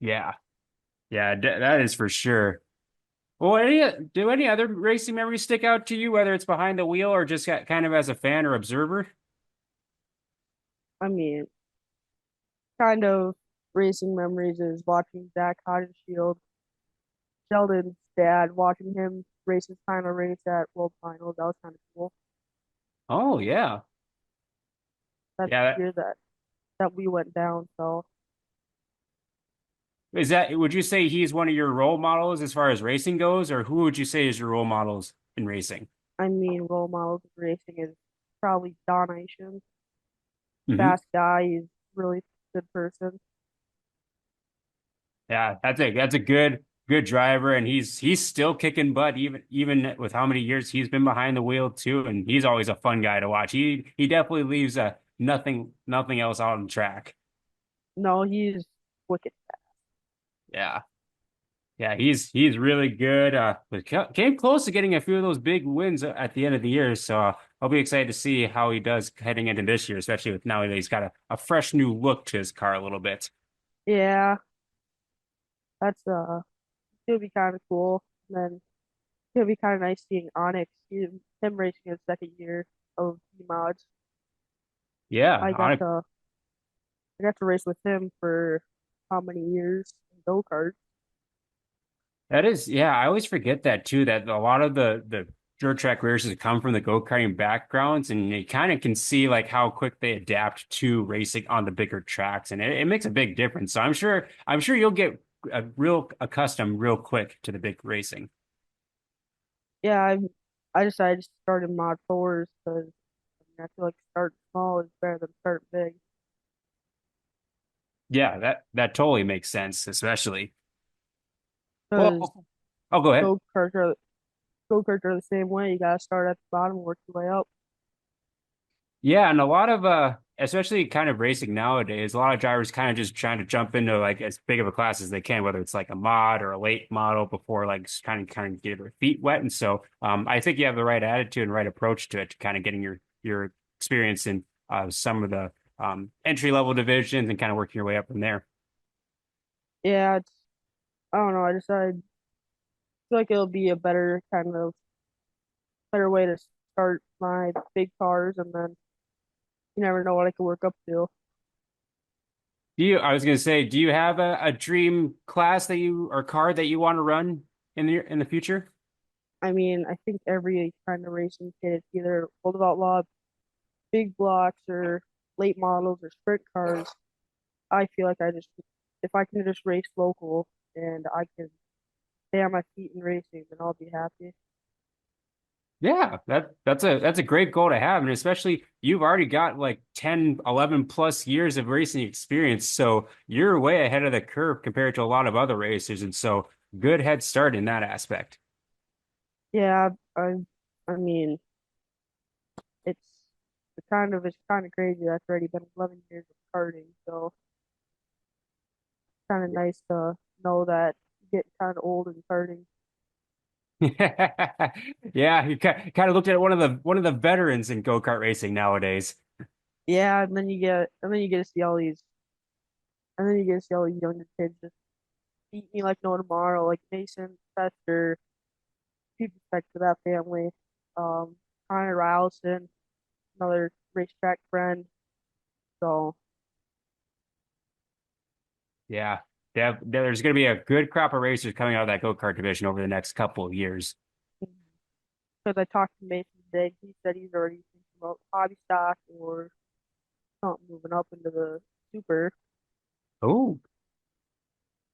Yeah, yeah, that is for sure. Well, do any other racing memories stick out to you, whether it's behind the wheel or just kind of as a fan or observer? I mean, kind of racing memories is watching Zach Shield, Sheldon's dad, watching him race his final race at World Finals. That was kind of cool. Oh yeah, That's the yeah. year that we went down. So Is that, would you say he's one of your role models as far as racing goes, or who would you say is your role models in racing? I mean, role models in racing is probably Don Isham. Hmm. Fast guy. He's really good person. Yeah, that's a good driver, and he's still kicking butt even with how many years he's been behind the wheel too, and he's always a fun guy to watch. He definitely leaves nothing else out on the track. No, he's wicked. Yeah. Yeah, he's really good. But came close to getting a few of those big wins at the end of the year. So I'll be excited to see how he does heading into this year, especially with now that he's got a fresh new look to his car a little bit. Yeah, that's it'll be kind of cool. And then it'll be kind of nice seeing Onyx, him racing his second year of the mods. Yeah, I got to I got to race with him for how many years in go-kart. that is, yeah, I always forget that too, that a lot of the dirt track racers come from the go-karting backgrounds and you kind of can see like how quick they adapt to racing on the bigger tracks and it makes a big difference. So I'm sure you'll get real accustomed real quick to the big racing. Yeah, I decided to start in mod fours because I feel like starting small is better than starting big. Yeah, that totally makes sense, especially. Because Well, oh, go ahead. go-karts are go-karts are the same way. You gotta start at the bottom and work your way up. Yeah, and a lot of especially kind of racing nowadays, a lot of drivers kind of just trying to jump into like as big of a class as they can, whether it's like a mod or a late model before like kind of get their feet wet. And so I think you have the right attitude and right approach to it, to kind of getting your experience in some of the entry level divisions and kind of working your way up from there. Yeah, I don't know. I decided feel like it'll be a better way to start my big cars, and then you never know what I can work up to. I was gonna say, do you have a dream class that you or car that you want to run in the future? I mean, I think every kind of racing kid, it's either World of Outlaw, big blocks, or late models, or sprint cars. I feel like if I can just race local and I can stay on my feet in racing, then I'll be happy. Yeah, that's a great goal to have. And especially you've already got like 10, 11 plus years of racing experience. So you're way ahead of the curve compared to a lot of other racers. And so good head start in that aspect. Yeah, I mean, it's it's kind of crazy. That's already been 11 years of karting, so kind of nice to know that you get kind of old and karting. Yeah, you kind of looked at one of the veterans in go-kart racing nowadays. Yeah, and then you get to see all these, and then you get to see all these younger kids just beat me like no tomorrow, like Mason, Fester, huge respect for that family. Connor Ryleson, another racetrack friend. So Yeah, there's going to be a good crop of racers coming out of that go-kart division over the next couple of years. because I talked to Mason today, he said he's already thinking about hobby stock or something moving up into the super. Oh,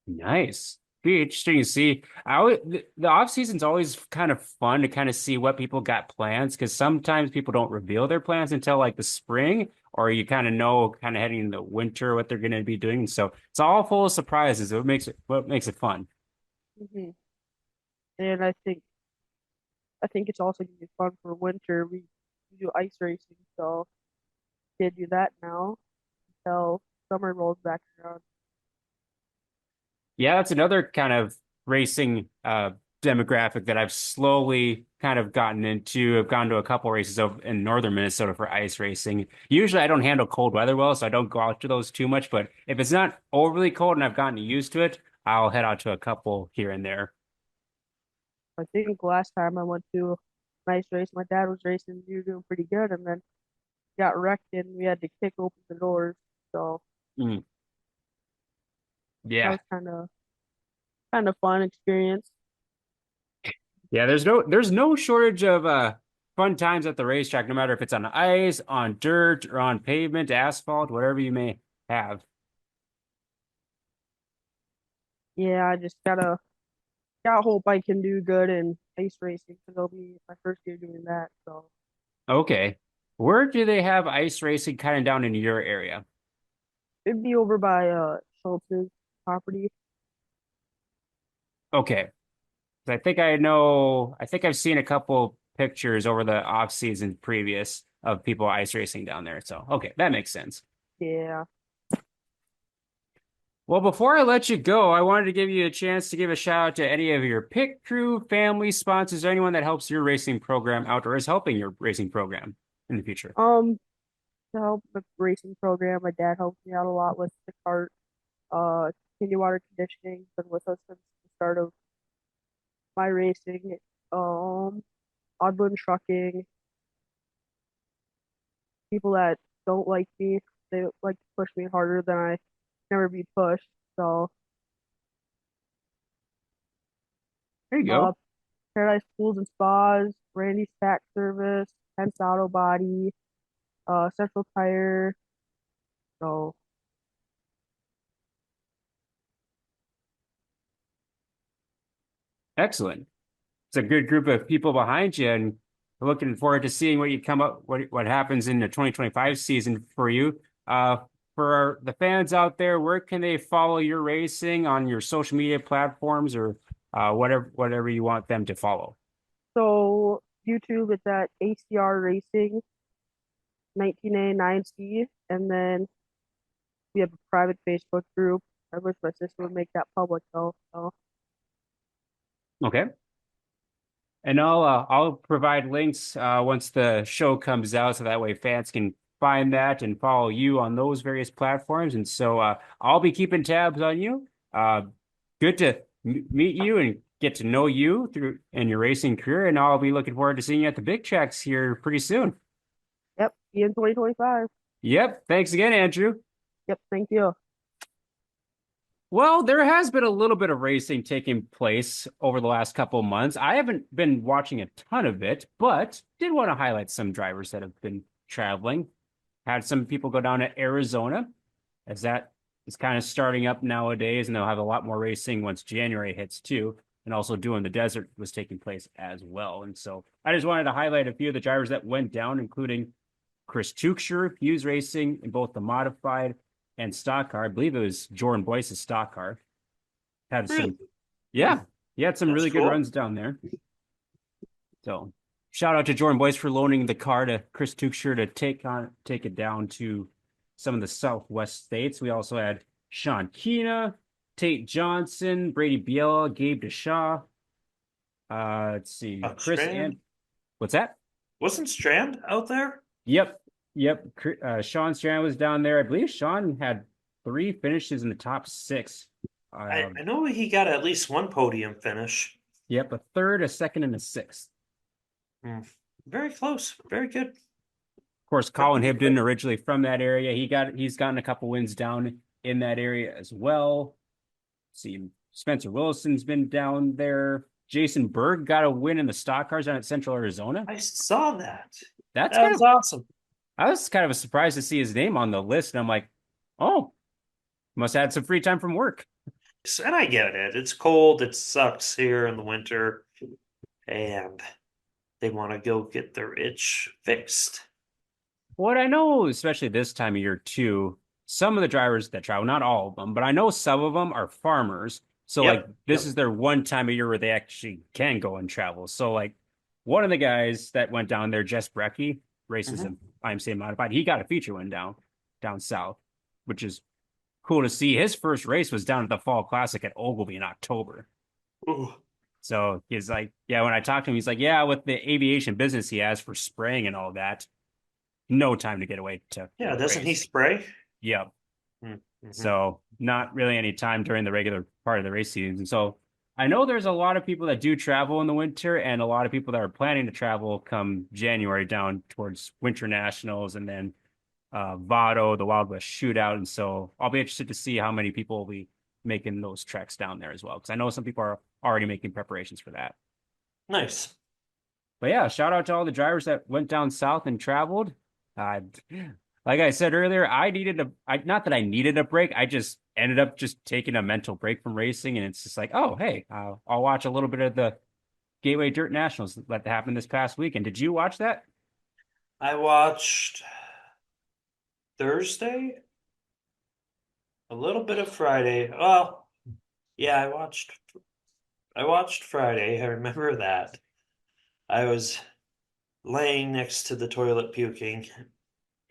nice. Be interesting to see. The off season's always kind of fun to kind of see what people got plans because sometimes people don't reveal their plans until like the spring, or you kind of know kind of heading into winter what they're going to be doing. So it's all full of surprises. What makes it fun. hmm And I think it's also gonna be fun for winter. We do ice racing, so can't do that now until summer rolls back around. Yeah, that's another kind of racing demographic that I've slowly kind of gotten into. I've gone to a couple races over in northern Minnesota for ice racing. Usually I don't handle cold weather well, so I don't go out to those too much, but if it's not overly cold and I've gotten used to it, I'll head out to a couple here and there. I think last time I went to an ice race, my dad was racing, we were doing pretty good, and then got wrecked and we had to kick open the doors. So Mm, that yeah. was kind of fun experience. Yeah, there's no shortage of fun times at the racetrack, no matter if it's on ice, on dirt, or on pavement, asphalt, whatever you may have. Yeah, I just gotta hope I can do good in ice racing because it'll be my first year doing that. So Okay. Where do they have ice racing kind of down in your area? it'd be over by Schultz's property. Okay. I think I've seen a couple pictures over the off season previous of people ice racing down there. So, okay, that makes sense. Yeah. Well, before I let you go, I wanted to give you a chance to give a shout out to any of your pit crew, family, sponsors, or anyone that helps your racing program out or is helping your racing program in the future. To help with the racing program, my dad helped me out a lot with the cart. Uh, Continue water conditioning, been with us since the start of my racing. Um, Odland trucking, people that don't like me, they like to push me harder than I never be pushed. So, There you uh, go. Paradise Schools and Spas, Randy's Tax Service, Pence Auto Body, Central Tire. So, Excellent. It's a good group of people behind you, and we're looking forward to seeing what you come up, what happens in the 2025 season for you. For the fans out there, where can they follow your racing on your social media platforms or whatever you want them to follow? so YouTube, it's at ACR Racing 19A9C, and then we have a private Facebook group. I wish my sister would make that public though. So, Okay. And I'll provide links once the show comes out, so that way fans can find that and follow you on those various platforms. And so I'll be keeping tabs on you. Uh, Good to meet you and get to know you through in your racing career. And I'll be looking forward to seeing you at the big tracks here pretty soon. yep, see you in 2025. Yep. Thanks again, Andrew. Yep, thank you. Well, there has been a little bit of racing taking place over the last couple of months. I haven't been watching a ton of it, but did want to highlight some drivers that have been traveling. Had some people go down to Arizona, as that is kind of starting up nowadays, and they'll have a lot more racing once January hits too. And also doing the desert was taking place as well. And so I just wanted to highlight a few of the drivers that went down, including Chris Tuchscher, he was racing in both the modified and stock car. I believe it was Jordan Boyce's stock car. Had Really? some, yeah, he had some That's really good cool. runs down there. So shout out to Jordan Boyce for loaning the car to Chris Tuchscher to take it down to some of the Southwest states. We also had Sean Keena, Tate Johnson, Brady Biela, Gabe DeShaw. Let's see. Chris Strand? and what's that? Wasn't Strand out there? Yep. Yep. Sean Strand was down there. I believe Sean had 3 finishes in the top six. I know he got at least one podium finish. Yep, a third, a second, and a sixth. Hmm. Very close. Very good. Of course, Colin Hibden, originally from that area, he's gotten a couple wins down in that area as well. See, Spencer Wilson's been down there. Jason Berg got a win in the stock cars down at Central Arizona. I saw that. That's That kind was of awesome. I was kind of a surprise to see his name on the list, and I'm like, oh, must have had some free time from work. And I get it. It's cold. It sucks here in the winter. And they want to go get their itch fixed. What I know, especially this time of year too, some of the drivers that travel, not all of them, but I know some of them are farmers. So like Yep. this Yep. is their one time of year where they actually can go and travel. So like one of the guys that went down there, Jess Brecky, races in IMCA modified, he got a feature win down south, which is cool to see. His first race was down at the Fall Classic at Ogilvy in October. Ooh. So he's like, yeah, when I talked to him, he's like, yeah, with the aviation business he has for spraying and all that, no time to get away to Yeah, doesn't he race. spray? Yep. Mm-hmm. So not really any time during the regular part of the race season. So I know there's a lot of people that do travel in the winter and a lot of people that are planning to travel come January down towards Winter Nationals and then Vado, the Wild West Shootout. And so I'll be interested to see how many people will be making those treks down there as well. Because I know some people are already making preparations for that. Nice. But yeah, shout out to all the drivers that went down south and traveled. Uh, like I said earlier, not that I needed a break. I just ended up just taking a mental break from racing. And it's just like, oh, hey, I'll watch a little bit of the Gateway Dirt Nationals that happened this past weekend. Did you watch that? I watched Thursday, a little bit of Friday. Well, yeah, I watched Friday. I remember that. I was laying next to the toilet puking,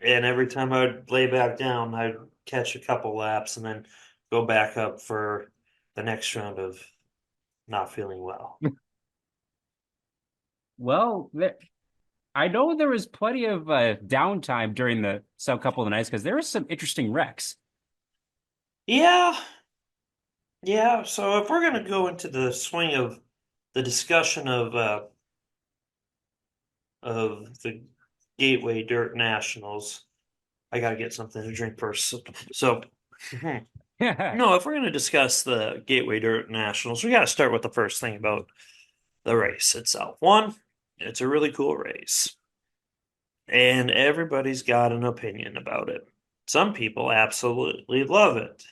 and every time I would lay back down, I'd catch a couple laps and then go back up for the next round of not feeling well. Well, I know there was plenty of downtime during the sub couple of the nights because there was some interesting wrecks. Yeah, yeah. So if we're gonna go into the swing of the discussion of the Gateway Dirt Nationals, I gotta get something to drink first. So no, if we're gonna discuss the Gateway Dirt Nationals, we gotta start with the first thing about the race itself. One, it's a really cool race, and everybody's got an opinion about it. Some people absolutely love it.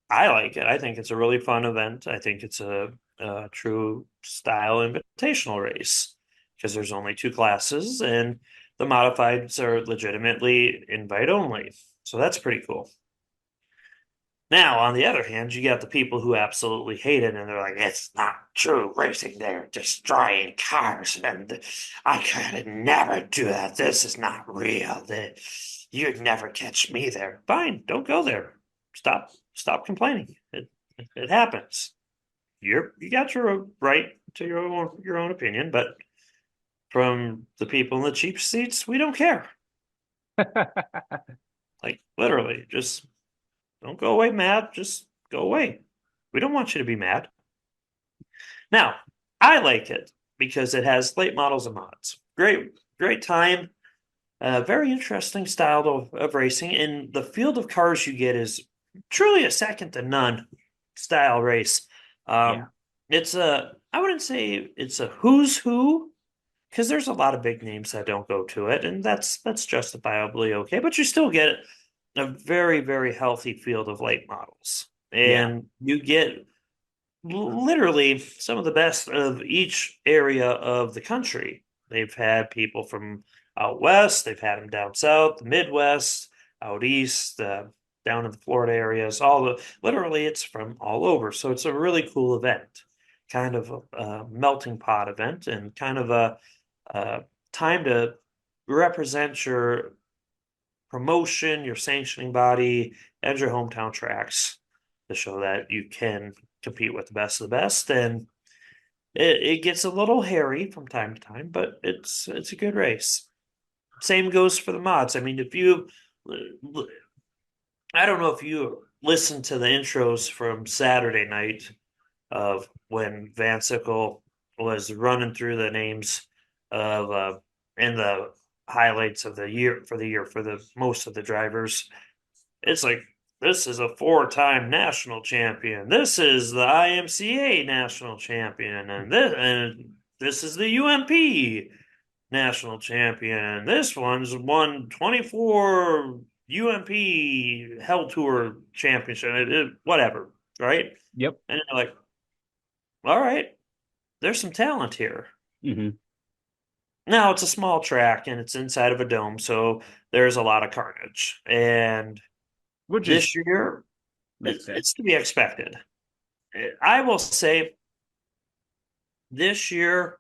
I like it. I think it's a really fun event. I think it's a true style invitational race because there's only two classes and the modifieds are legitimately invite only. So that's pretty cool. Now, on the other hand, you got the people who absolutely hate it and they're like, it's not true racing. They're destroying cars and I could never do that. This is not real. You'd never catch me there. Fine, don't go there. Stop complaining. It happens. You got your right to your own opinion, but from the people in the cheap seats, we don't care. Like literally, just don't go away mad. Just go away. We don't want you to be mad. Now, I like it because it has late models and mods. Great time. Very interesting style of racing. And the field of cars you get is truly a second to none style race. Yeah. I wouldn't say it's a who's who, because there's a lot of big names that don't go to it, and that's justifiably okay. But you still get a very, very healthy field of late models. Yeah. And you get literally some of the best of each area of the country. They've had people from out west, they've had them down south, the Midwest, out east, down in the Florida areas. Literally, it's from all over. So it's a really cool event, kind of a melting pot event, and kind of a time to represent your promotion, your sanctioning body, and your hometown tracks to show that you can compete with the best of the best. And it gets a little hairy from time to time, but it's a good race. Same goes for the mods. I mean, if you, I don't know if you listened to the intros from Saturday night of when Van Sickle was running through the names of in the highlights of the year for the most of the drivers. It's like this is a four-time national champion. This is the IMCA national champion, and this is the UMP national champion. This one's won 24 UMP Hell Tour championship, whatever, right? Yep. And you're like, all right, there's some talent here. Mm-hmm. Now it's a small track and it's inside of a dome, so there's a lot of carnage. And Which is this year, makes sense. it's to be expected. I will say this year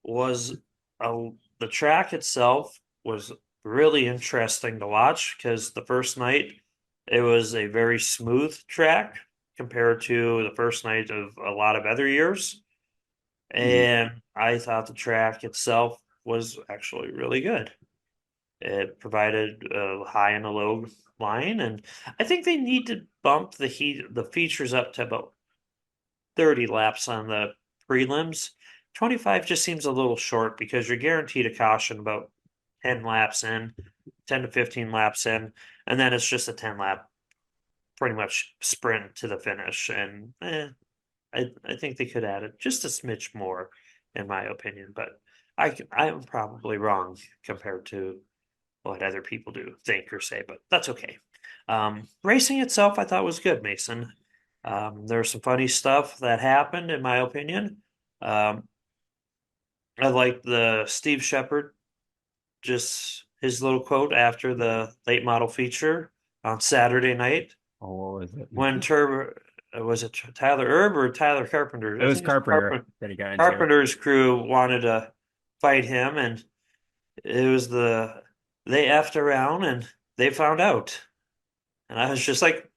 was the track itself was really interesting to watch because the first night it was a very smooth track compared to the first night of a lot of other years. Mm-hmm. And I thought the track itself was actually really good. It provided a high and a low line, and I think they need to bump the features up to about 30 laps on the prelims. 25 just seems a little short because you're guaranteed a caution about 10 laps in, 10 to 15 laps in, and then it's just a 10 lap pretty much sprint to the finish. And I think they could add it just a smidge more, in my opinion. But I'm probably wrong compared to what other people do think or say, but that's okay. Racing itself, I thought was good, Mason. There's some funny stuff that happened, in my opinion. Um, I like the Steve Shepard, just his little quote after the late model feature on Saturday night Oh, what was it? when Turbo was it Tyler Erb or Tyler Carpenter? It I was think it's Carpenter that he got into. Carpenter's crew wanted to fight him, and it was they effed around and they found out, and I was just like,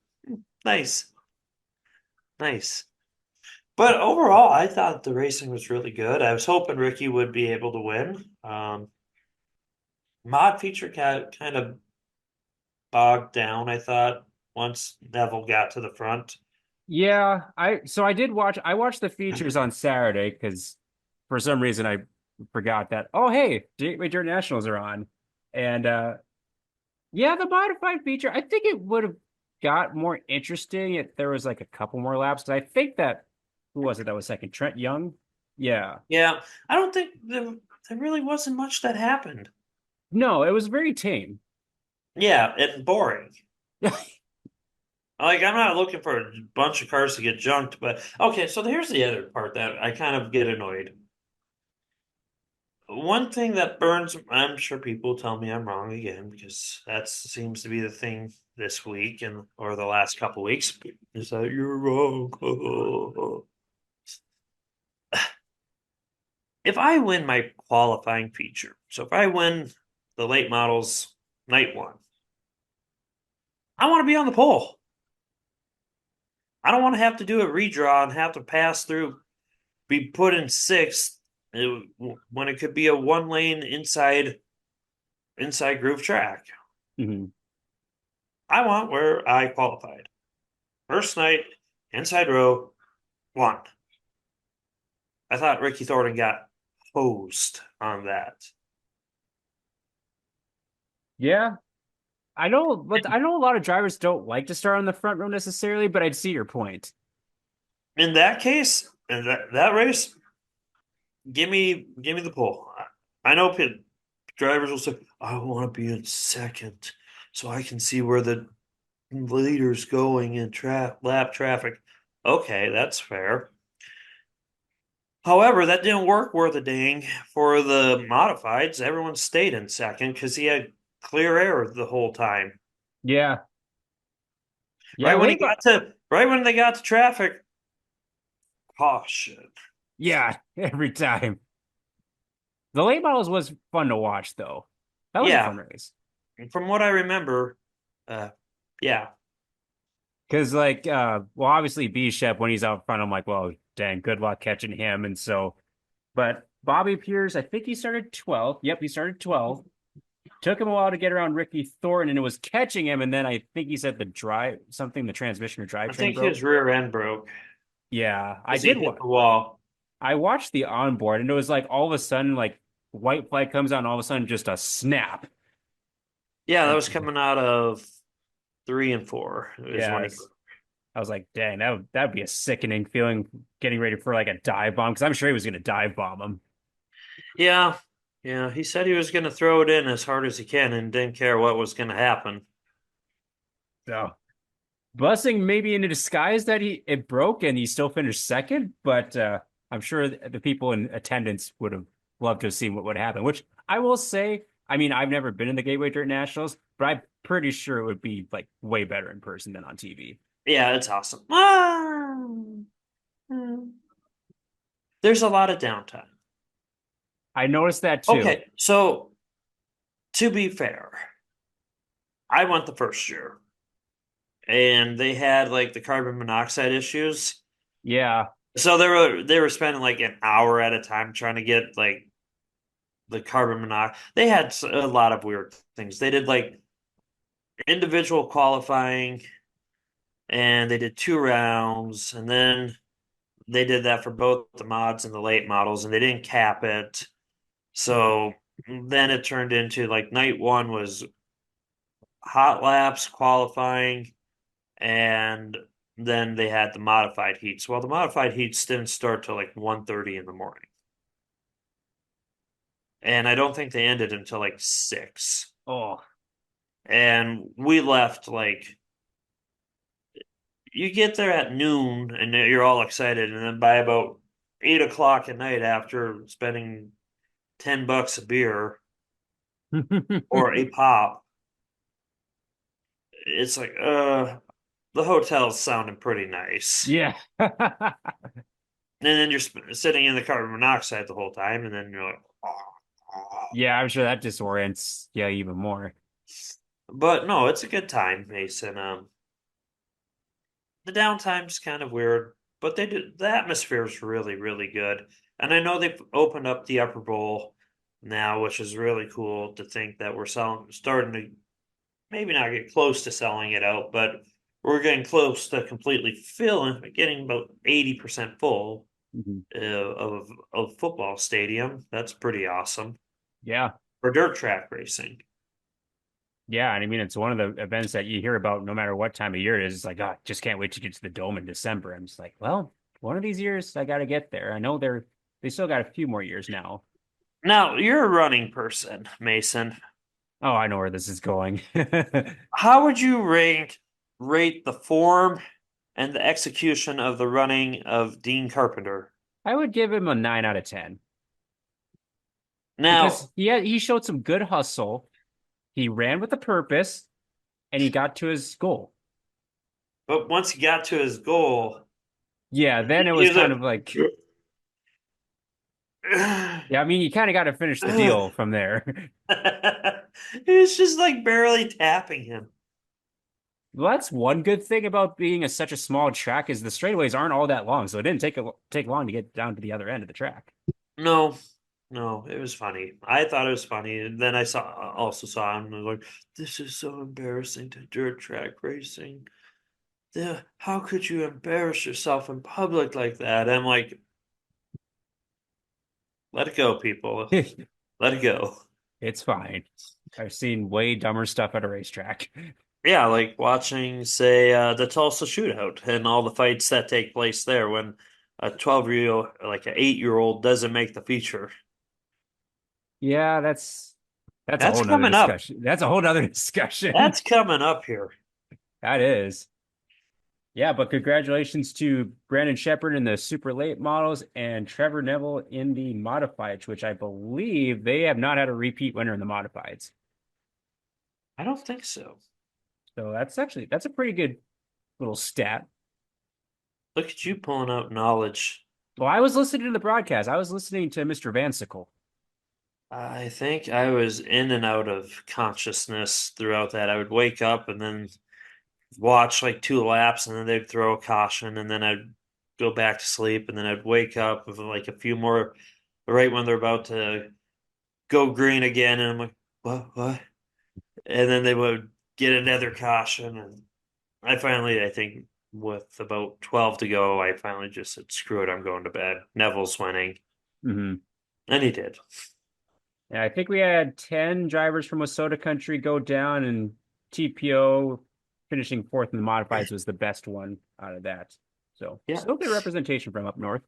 nice, nice. But overall, I thought the racing was really good. I was hoping Ricky would be able to win. Mod feature kind of bogged down, I thought, once Neville got to the front. Yeah, I watched the features on Saturday because for some reason I forgot that, oh hey, Gateway Dirt Nationals are on. And yeah, the modified feature, I think it would have got more interesting if there was like a couple more laps. 'Cause I think that who was it that was second? Trent Young? Yeah. Yeah, I don't think there really wasn't much that happened. No, it was very tame. Yeah, and boring. Like, I'm not looking for a bunch of cars to get junked, but okay, so here's the other part that I kind of get annoyed. One thing that burns, I'm sure people tell me I'm wrong again because that seems to be the thing this week and or the last couple weeks is that you're wrong. If I win my qualifying feature, so if I win the late models night one, I want to be on the pole. I don't want to have to do a redraw and have to pass through, be put in sixth when it could be a one lane inside groove track. Mhm. I want where I qualified. First night, inside row, one. I thought Ricky Thornton got hosed on that. Yeah. I know a lot of drivers don't like to start on the front row necessarily, but I'd see your point. In that case, in that race, give me the pole. I know drivers will say, I want to be in second so I can see where the leader's going in lap traffic. Okay, that's fair. However, that didn't work worth a dang for the modifieds. Everyone stayed in second because he had clear air the whole time. Yeah. Yeah, late Right when they got to traffic, caution. yeah, every time. The late models was fun to watch though. That was a Yeah, fun race. from what I remember, uh, yeah, Because like well obviously B Shep when he's out front, I'm like, well, dang, good luck catching him. And so, but Bobby Pierce, I think he started 12th. Yep, he started 12th. Took him a while to get around Ricky Thornton, and it was catching him. And then I think he said the transmission or I drivetrain think broke. his rear end broke Yeah, I as he did hit what the wall. I watched the onboard, and it was like all of a sudden, like white flag comes on, all of a sudden, just a snap. Yeah, that And was coming out of 3 and 4 is when he. yes, I was like, dang, that'd be a sickening feeling getting ready for like a dive bomb because I'm sure he was going to dive bomb him. Yeah, yeah. He said he was going to throw it in as hard as he can and didn't care what was going to happen. So blessing maybe in a disguise that it broke and he still finished second, but I'm sure the people in attendance would have loved to have seen what would happen. Which I will say, I mean, I've never been in the Gateway Dirt Nationals, but I'm pretty sure it would be like way better in person than on TV. Yeah, it's awesome. Ah, there's a lot of downtime. I noticed that too. Okay, so to be fair, I went the first year and they had like the carbon monoxide issues. Yeah. So they were spending like an hour at a time trying to get like the carbon monoxide. They had a lot of weird things. They did like individual qualifying and they did 2 rounds and then they did that for both the mods and the late models and they didn't cap it. So then it turned into like night one was hot laps qualifying and then they had the modified heats. Well, the modified heats didn't start till like 1:30 in the morning. And I don't think they ended until like 6. Oh, And we left like you get there at noon and you're all excited, and then by about 8 o'clock at night after spending $10 a beer or a pop, it's like the hotel's sounding pretty nice. yeah. And then you're sitting in the carbon monoxide the whole time, and then you're like, oh. Yeah, I'm sure that disorients yeah even more. But no, it's a good time, Mason. The downtime's kind of weird, but they did the atmosphere is really, really good. And I know they've opened up the upper bowl now, which is really cool to think that we're starting to maybe not get close to selling it out, but we're getting close to completely filling, getting about 80% full Mhm. of football stadium. That's pretty awesome Yeah. for dirt track racing. Yeah, and I mean it's one of the events that you hear about no matter what time of year it is. It's like, oh, just can't wait to get to the dome in December. I'm just like, well, one of these years I gotta get there. I know they still got a few more years now. Now, you're a running person, Mason. Oh, I know where this is going. How would you rate the form and the execution of the running of Dean Carpenter? I would give him a 9 out of 10 Now, because he showed some good hustle. He ran with a purpose and he got to his goal. but once he got to his goal, Yeah, then it was he was kind of like, yeah, I mean, you kind of got to finish the deal from there. he was just like barely tapping him. Well, that's one good thing about being such a small track is the straightaways aren't all that long, so it didn't take long to get down to the other end of the track. No, no, it was funny. I thought it was funny, and then I also saw him and was like, "This is so embarrassing to dirt track racing. How could you embarrass yourself in public like that?" I'm like, "Let it go, people. Let it go." It's fine. I've seen way dumber stuff at a racetrack. Yeah, like watching, say, the Tulsa shootout and all the fights that take place there when a 12-year-old, like an 8-year-old, doesn't make the feature. Yeah, that's a That's whole nother coming up. discussion. That's a whole nother discussion. That's coming up here. That is. Yeah, but congratulations to Brandon Shepard in the super late models and Trevor Neville in the modifieds, which I believe they have not had a repeat winner in the modifieds. I don't think so. So that's a pretty good little stat. Look at you pulling out knowledge. Well, I was listening to the broadcast. I was listening to Mr. Vansicle. I think I was in and out of consciousness throughout that. I would wake up and then watch like 2 laps, and then they'd throw a caution, and then I'd go back to sleep, and then I'd wake up with like a few more right when they're about to go green again, and I'm like, what? And then they would get another caution, and I think with about 12 to go, I finally just said, screw it, I'm going to bed. Neville's winning. Mm-hmm. And he did. Yeah, I think we had 10 drivers from Wasota country go down, and TPO finishing fourth in the modifieds was the best one out of that. So Yeah. still good representation from up north.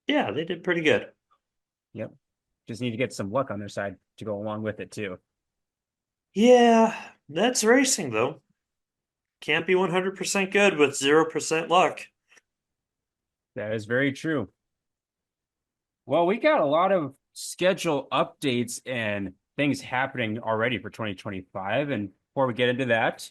Yeah, they did pretty good. Yep. Just need to get some luck on their side to go along with it too. Yeah, that's racing though. Can't be 100% good with 0% luck. That is very true. Well, we got a lot of schedule updates and things happening already for 2025. And before we get into that,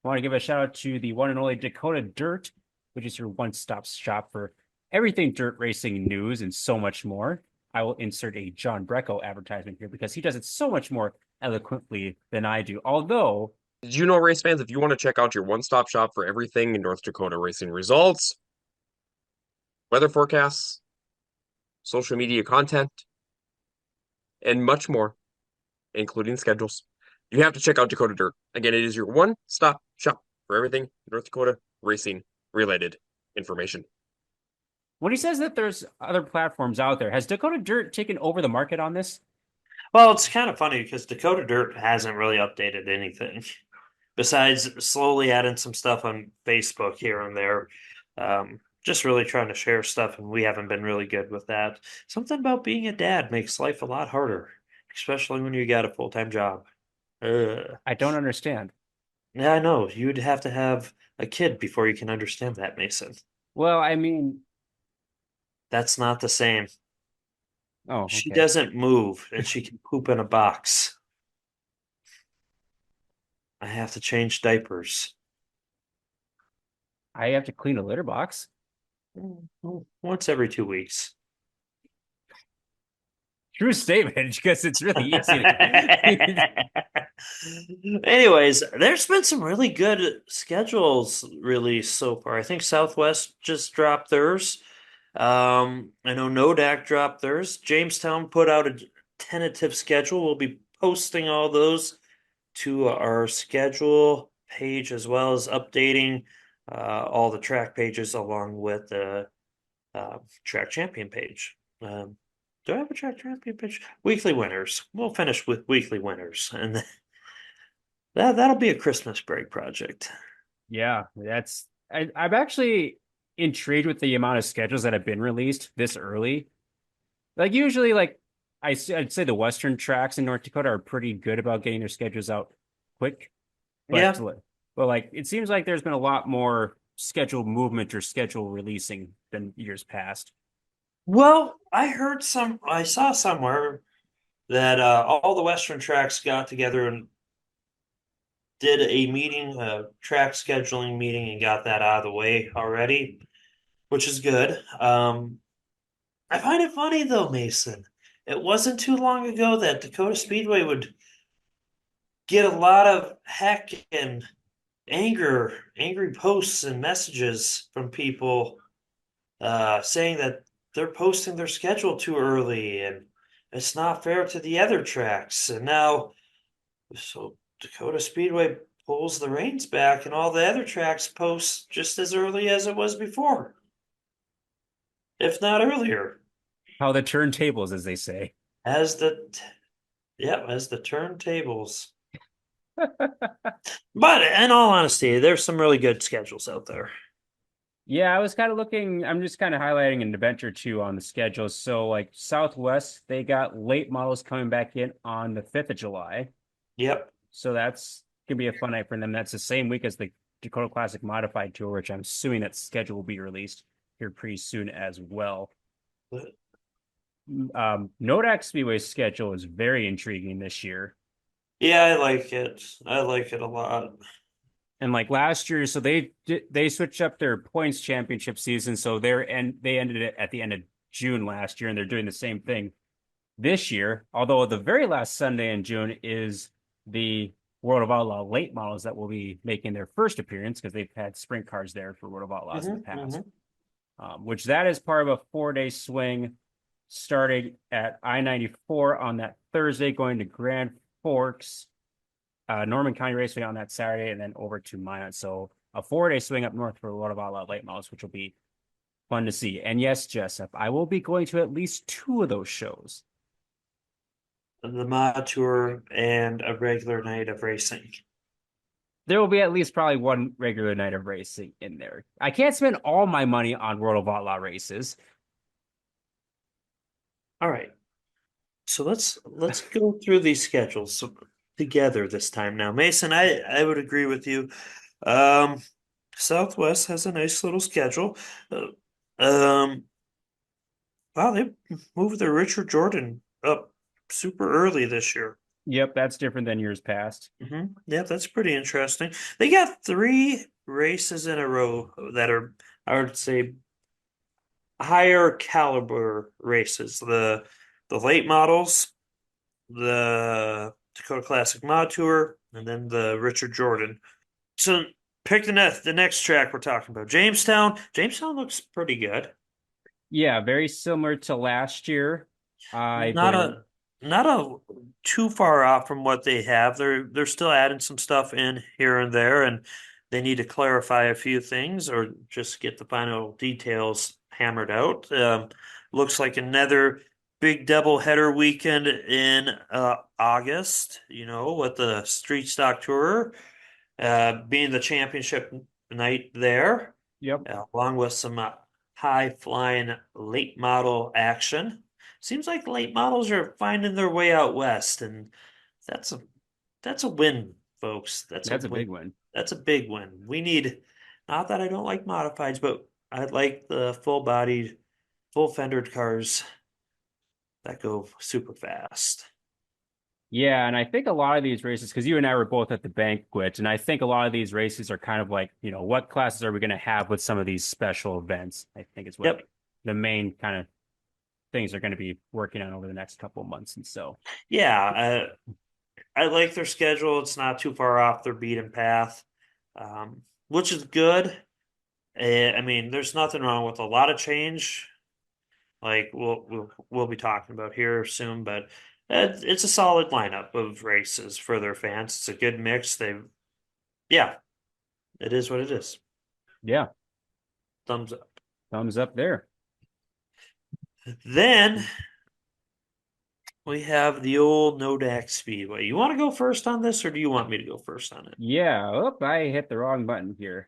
I want to give a shout out to the one and only Dakota Dirt, which is your one-stop shop for everything dirt racing news and so much more. I will insert a John Brecco advertisement here because he does it so much more eloquently than I do. Although, Did you know, race fans, if you want to check out your one-stop shop for everything in North Dakota racing results, weather forecasts, social media content, and much more, including schedules, you have to check out Dakota Dirt. Again, it is your one-stop shop for everything North Dakota racing related information. when he says that there's other platforms out there, has Dakota Dirt taken over the market on this? Well, it's kind of funny because Dakota Dirt hasn't really updated anything besides slowly adding some stuff on Facebook here and there. Just really trying to share stuff, and we haven't been really good with that. Something about being a dad makes life a lot harder, especially when you got a full-time job. I don't understand. Yeah, I know. You'd have to have a kid before you can understand that, Mason. Well, I mean, That's not the same. oh, She okay. doesn't move, and she can poop in a box. I have to change diapers. I have to clean a litter box. Once every 2 weeks. True statement, because it's really easy. Anyways, there's been some really good schedules released so far. I think Southwest just dropped theirs. I know Nodak dropped theirs. Jamestown put out a tentative schedule. We'll be posting all those to our schedule page as well as updating all the track pages along with the track champion page. Do I have a track champion page? Weekly winners. We'll finish with weekly winners, and that'll be a Christmas break project. Yeah, I'm actually intrigued with the amount of schedules that have been released this early. Like usually, I'd say the Western tracks in North Dakota are pretty good about getting their schedules out quick, but Yeah. like it seems like there's been a lot more schedule movement or schedule releasing than years past. Well, I saw somewhere that all the Western tracks got together and did a meeting, a track scheduling meeting, and got that out of the way already, which is good. I find it funny though, Mason. It wasn't too long ago that Dakota Speedway would get a lot of heck and angry posts and messages from people saying that they're posting their schedule too early and it's not fair to the other tracks. And now, so Dakota Speedway pulls the reins back and all the other tracks post just as early as it was before, if not earlier. How the turntables, as they say. As the, as the turntables. But in all honesty, there's some really good schedules out there. Yeah, I was kind of looking, I'm just kind of highlighting an event or two on the schedule. So, like Southwest, they got late models coming back in on the 5th of July. Yep. So that's gonna be a fun night for them. That's the same week as the Dakota Classic Modified Tour, which I'm assuming that schedule will be released here pretty soon as well. Nodak Speedway's schedule is very intriguing this year. Yeah, I like it. I like it a lot. And like last year, so they switched up their points championship season, so they ended it at the end of June last year, and they're doing the same thing this year. Although the very last Sunday in June is the World of Outlaw late models that will be making their first appearance because they've had sprint cars there for World of Outlaws in the past. which that is part of a 4-day swing starting at I-94 on that Thursday, going to Grand Forks, Norman County Raceway on that Saturday, and then over to Minot. So a 4-day swing up north for a lot of outlaw late models, which will be fun to see. And yes, Jessup, I will be going to at least 2 of those shows. The mod tour and a regular night of racing. There will be at least probably 1 regular night of racing in there. I can't spend all my money on World of Outlaw races. All right. So let's go through these schedules together this time now. Mason, I would agree with you. Southwest has a nice little schedule. Wow, they moved their Richard Jordan up super early this year. Yep, that's different than years past. Yeah, that's pretty interesting. They got 3 races in a row that are, I would say, higher caliber races. The late models, the Dakota Classic Mod Tour, and then the Richard Jordan. So pick the next track we're talking about. Jamestown. Jamestown looks pretty good. Yeah, very similar to last year. Not a too far off from what they have. They're still adding some stuff in here and there, and they need to clarify a few things or just get the final details hammered out. Looks like another big double header weekend in August, with the Street Stock Tour being the championship night there. Yep. Along with some high flying late model action. Seems like late models are finding their way out west, and that's a win, folks. That's a big win. That's a big win. We need, not that I don't like modifieds, but I like the full-bodied, full-fendered cars that go super fast. Yeah, and I think a lot of these races, because you and I were both at the banquet, and I think a lot of these races are kind of like, what classes are we going to have with some of these special events? I think is what the main kind of things are going to be working on over the next couple of months. And so, yeah, I like their schedule. It's not too far off their beaten path, which is good. I mean, there's nothing wrong with a lot of change, like we'll be talking about here soon. But it's a solid lineup of races for their fans. It's a good mix. Yeah, it is what it is. Yeah, Thumbs up. Thumbs up there. Then we have the old Nodak Speedway. You want to go first on this, or do you want me to go first on it? Yeah, I hit the wrong button here.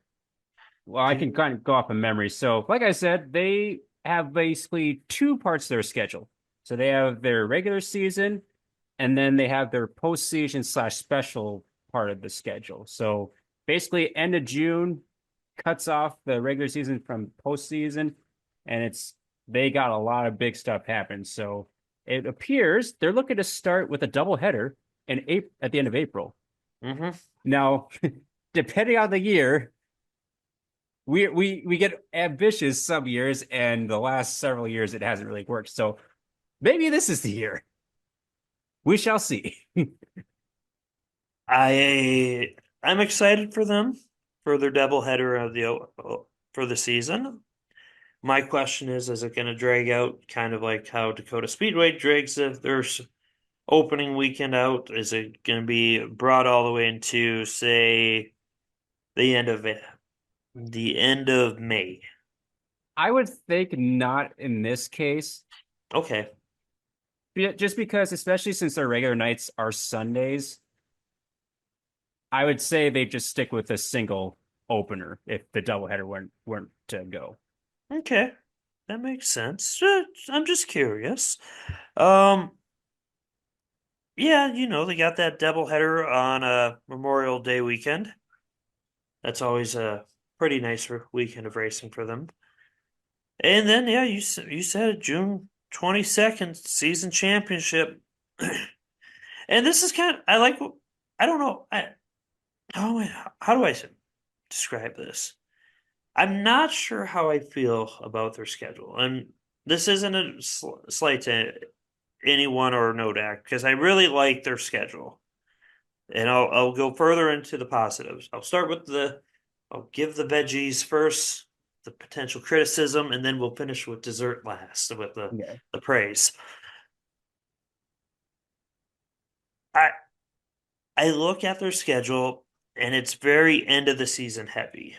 Well, I can kind of go off of memory. So, like I said, they have basically 2 parts of their schedule. So they have their regular season, and then they have their postseason / special part of the schedule. So basically, end of June cuts off the regular season from postseason, and they got a lot of big stuff happen. So it appears they're looking to start with a doubleheader at the end of April. Now, depending on the year, we get ambitious some years, and the last several years it hasn't really worked. So maybe this is the year. We shall see. I'm excited for them for their doubleheader for the season. My question is it going to drag out kind of like how Dakota Speedway drags their opening weekend out? Is it going to be brought all the way into, say, the end of May? I would think not in this case. Okay. Just because, especially since their regular nights are Sundays, I would say they just stick with a single opener if the doubleheader weren't to go. Okay, that makes sense. I'm just curious. Yeah, they got that doubleheader on a Memorial Day weekend. That's always a pretty nice weekend of racing for them. And then, yeah, you said it, June 22nd, season championship. And this is I don't know, how do I describe this? I'm not sure how I feel about their schedule. And this isn't a slight to anyone or Nodak, because I really like their schedule. And I'll go further into the positives. I'll give the veggies first. the potential criticism, and then we'll finish with dessert last with the praise. I look at their schedule, and it's very end of the season heavy.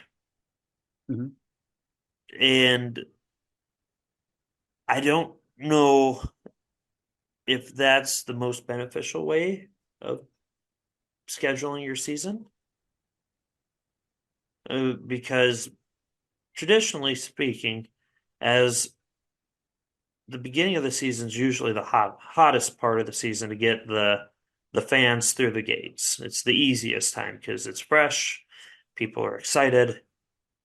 Mhm. And I don't know if that's the most beneficial way of scheduling your season. Because traditionally speaking, as the beginning of the season is usually the hottest part of the season to get the fans through the gates. It's the easiest time because it's fresh, people are excited,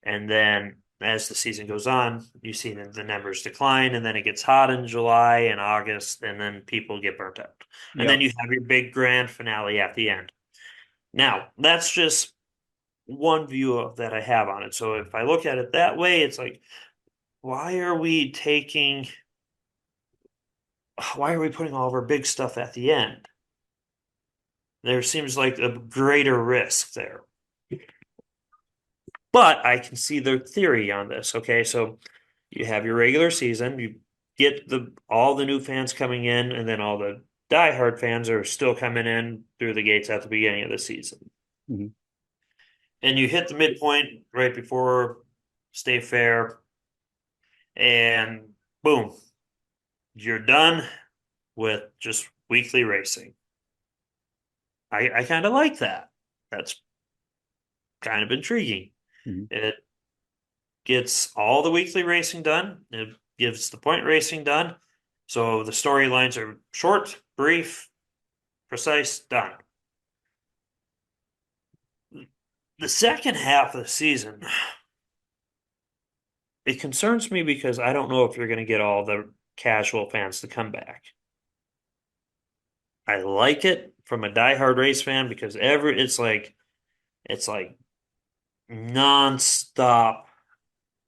and then as the season goes on, you see the numbers decline, and then it gets hot in July and August, and then people get burnt out. And then you have your big grand finale at the end. Now, that's just one view of that I have on it. So if I look at it that way, it's like, why are we putting all of our big stuff at the end? There seems like a greater risk there. But I can see the theory on this. Okay, so you have your regular season, you get all the new fans coming in, and then all the diehard fans are still coming in through the gates at the beginning of the season. Mhm. And you hit the midpoint right before Stay Fair, and boom, you're done with just weekly racing. I kind of like that. That's kind of intriguing. Mhm. It gets all the weekly racing done. It gives the point racing done. So the storylines are short, brief, precise, done. The second half of the season, it concerns me because I don't know if you're going to get all the casual fans to come back. I like it from a diehard race fan because it's like nonstop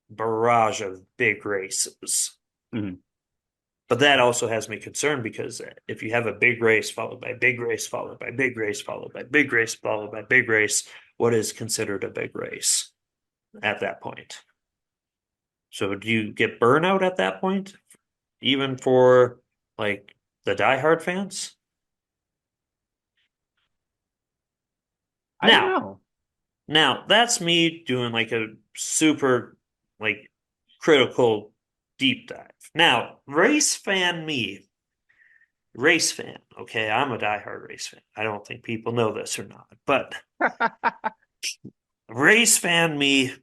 barrage of big races. Mhm. But that also has me concerned because if you have a big race followed by big race, followed by big race, followed by big race, followed by big race, what is considered a big race at that point? So do you get burnout at that point, even for like the diehard fans? I don't Now, know. now that's me doing like a super like critical deep dive. Now, race fan, okay, I'm a diehard race fan. I don't think people know this or not, but race fan me,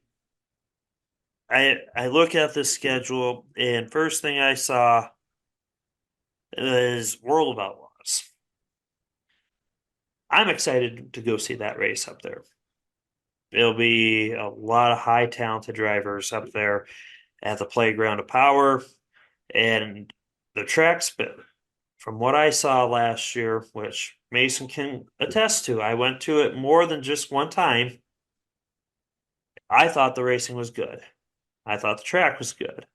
I look at this schedule, and first thing I saw is World of Outlaws. I'm excited to go see that race up there. There'll be a lot of high talented drivers up there at the Playground of Power, and the track's been, from what I saw last year, which Mason can attest to, I went to it more than just one time. I thought the racing was good. I thought the track was good.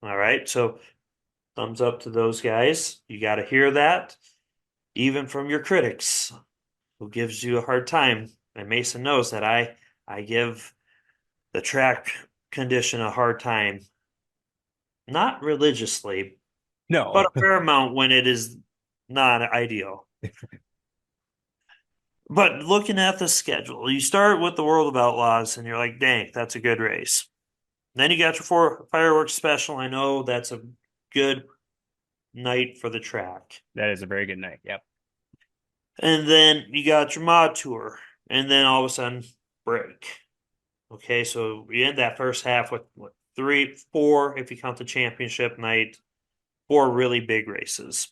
All right, so thumbs up to those guys. You got to hear that, even from your critics, who gives you a hard time. And Mason knows that I give the track condition a hard time, not religiously, but No. a fair amount when it is not ideal. But looking at the schedule, you start with the World of Outlaws, and you're like, dang, that's a good race. Then you got your fireworks special. I know that's a good night for the track. That is a very good night. Yep. And then you got your mod tour, and then all of a sudden, break. Okay, so we end that first half with what, 4, if you count the championship night, 4 really big races.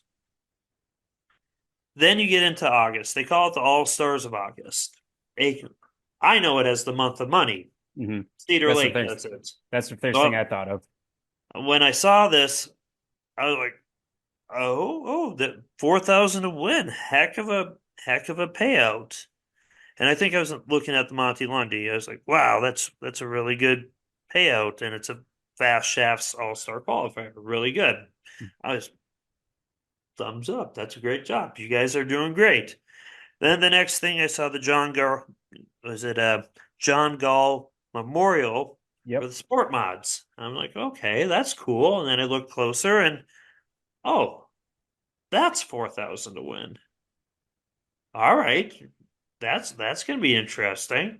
Then you get into August. They call it the All Stars of August. I know it as the month of money. Mm-hmm. Cedar That's the Lake first. does it. That's the first So thing I thought of. when I saw this, I was like, that 4,000 to win, heck of a payout. And I think I was looking at the Monty Lundy. I was like, wow, that's a really good payout, and it's a Fast Shafts All Star qualifier, really good. I was thumbs up. That's a great job. You guys are doing great. Then the next thing I saw the John Gall Memorial for the sport mods. I'm like, okay, that's cool. And then I look closer and oh, that's 4,000 to win. All right. That's gonna be interesting.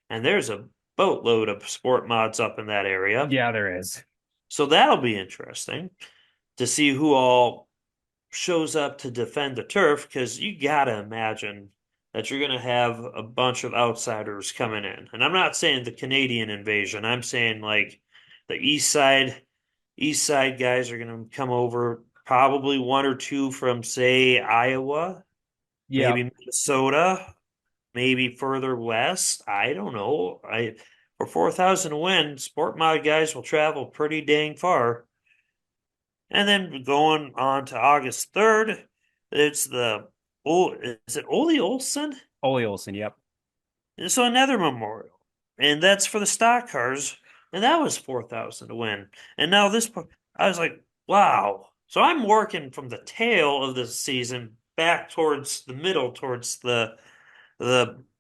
And there's a boatload of sport mods up in that area. Yeah, there is. So that'll be interesting to see who all shows up to defend the turf, because you gotta imagine that you're gonna have a bunch of outsiders coming in. And I'm not saying the Canadian invasion. I'm saying like the east side guys are gonna come over, probably one or two from say Iowa, Yeah. maybe Minnesota, maybe further west. I don't know. I For 4,000 to win, sport mod guys will travel pretty dang far. And then going on to August 3rd, it's the is it Ole Olson? Ole Olson, yep. So another memorial. And that's for the stock cars. And that was 4,000 to win. And now I was like, wow. So I'm working from the tail of the season back towards the middle, towards the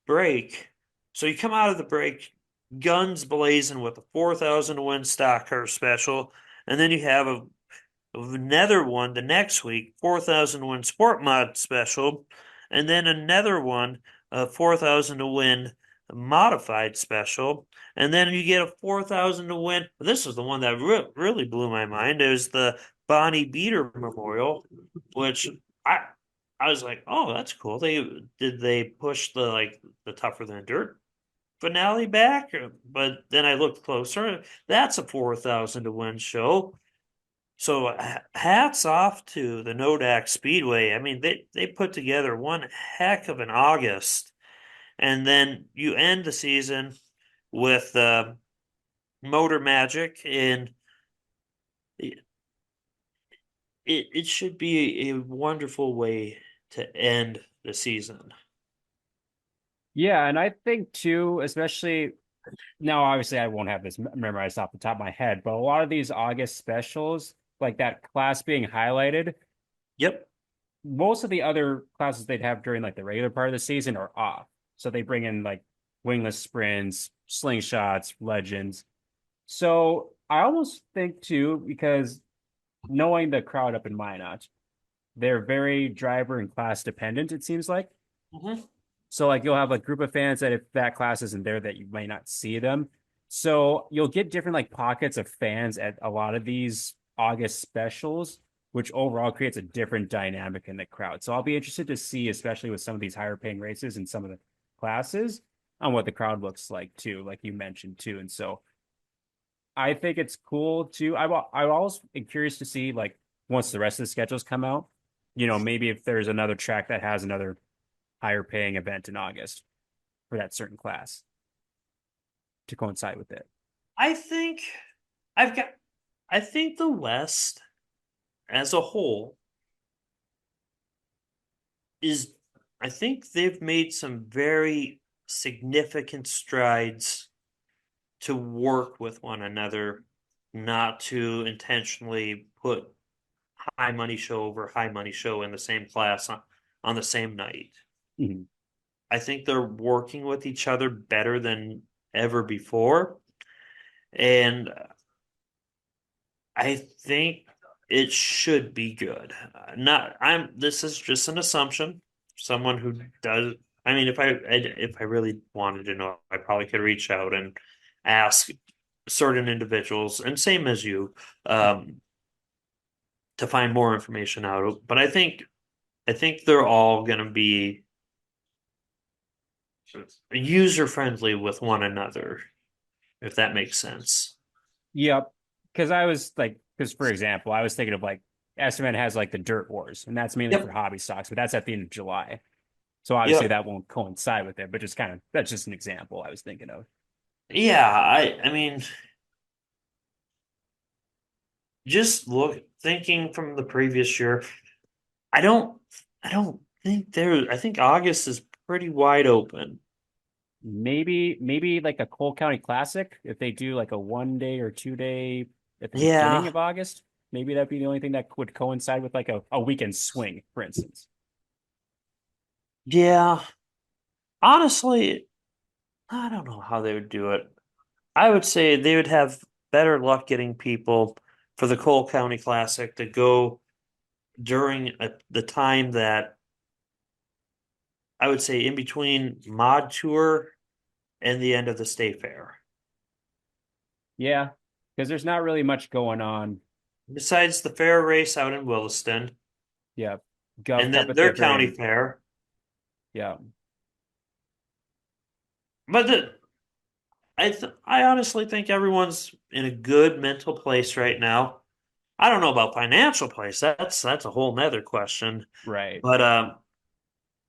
break. So you come out of the break, guns blazing with a 4,000 to win stock car special. And then you have another one the next week, 4,000 to win sport mod special, and then another one, 4,000 to win modified special, and then you get a 4,000 to win. This was the one that really blew my mind. It was the Bonnie Beater Memorial, which I was like, oh, that's cool. They push the tougher than dirt finale back? But then I looked closer. That's a 4,000 to win show. So hats off to the Nodak Speedway. I mean, they put together one heck of an August, and then you end the season with Motor Magic, and it should be a wonderful way to end the season. Yeah, and I think too, especially now, obviously I won't have this memorized off the top of my head, but a lot of these August specials, like that class being highlighted, Yep. most of the other classes they'd have during like the regular part of the season are off. So they bring in like wingless sprints, slingshots, legends. So I almost think too, because knowing the crowd up in Minot, they're very driver and class dependent, it seems like. Mm-hmm. So like you'll have a group of fans that if that class isn't there, that you might not see them. So you'll get different like pockets of fans at a lot of these August specials, which overall creates a different dynamic in the crowd. So I'll be interested to see, especially with some of these higher paying races and some of the classes, on what the crowd looks like too, like you mentioned too. And so I think it's cool too. I always am curious to see like once the rest of the schedules come out, maybe if there's another track that has another higher paying event in August for that certain class to coincide with it. I think I've got. I think the West as a whole is. I think they've made some very significant strides to work with one another, not to intentionally put high money show over high money show in the same class on the same night. Mm-hmm. I think they're working with each other better than ever before. And I think it should be good. Not I'm This is just an assumption. Someone who does I mean if I really wanted to know, I probably could reach out and ask certain individuals, and same as you, to find more information out. But I think they're all going to be user friendly with one another, if that makes sense. Yep. Because for example, I was thinking of like SMN has like the Dirt Wars, and that's mainly Yep. for hobby stocks, but that's at the end of July. So obviously Yep. that won't coincide with it, but that's just an example I was thinking of. Yeah, I mean, just thinking from the previous year, I don't I don't think I think August is pretty wide open. Maybe like a Cole County Classic if they do like a 1 day or 2 day at the beginning Yeah. of August. Maybe that'd be the only thing that would coincide with like a weekend swing, for instance. Yeah. Honestly, I don't know how they would do it. I would say they would have better luck getting people for the Cole County Classic to go during the time that I would say in between Mod Tour and the end of the State Fair. Yeah, because there's not really much going on. Besides the fair race out in Williston, Yeah, Gov and Cup then at their the very county end. fair. Yeah. But I honestly think everyone's in a good mental place right now. I don't know about financial place. That's a whole nother question. Right. But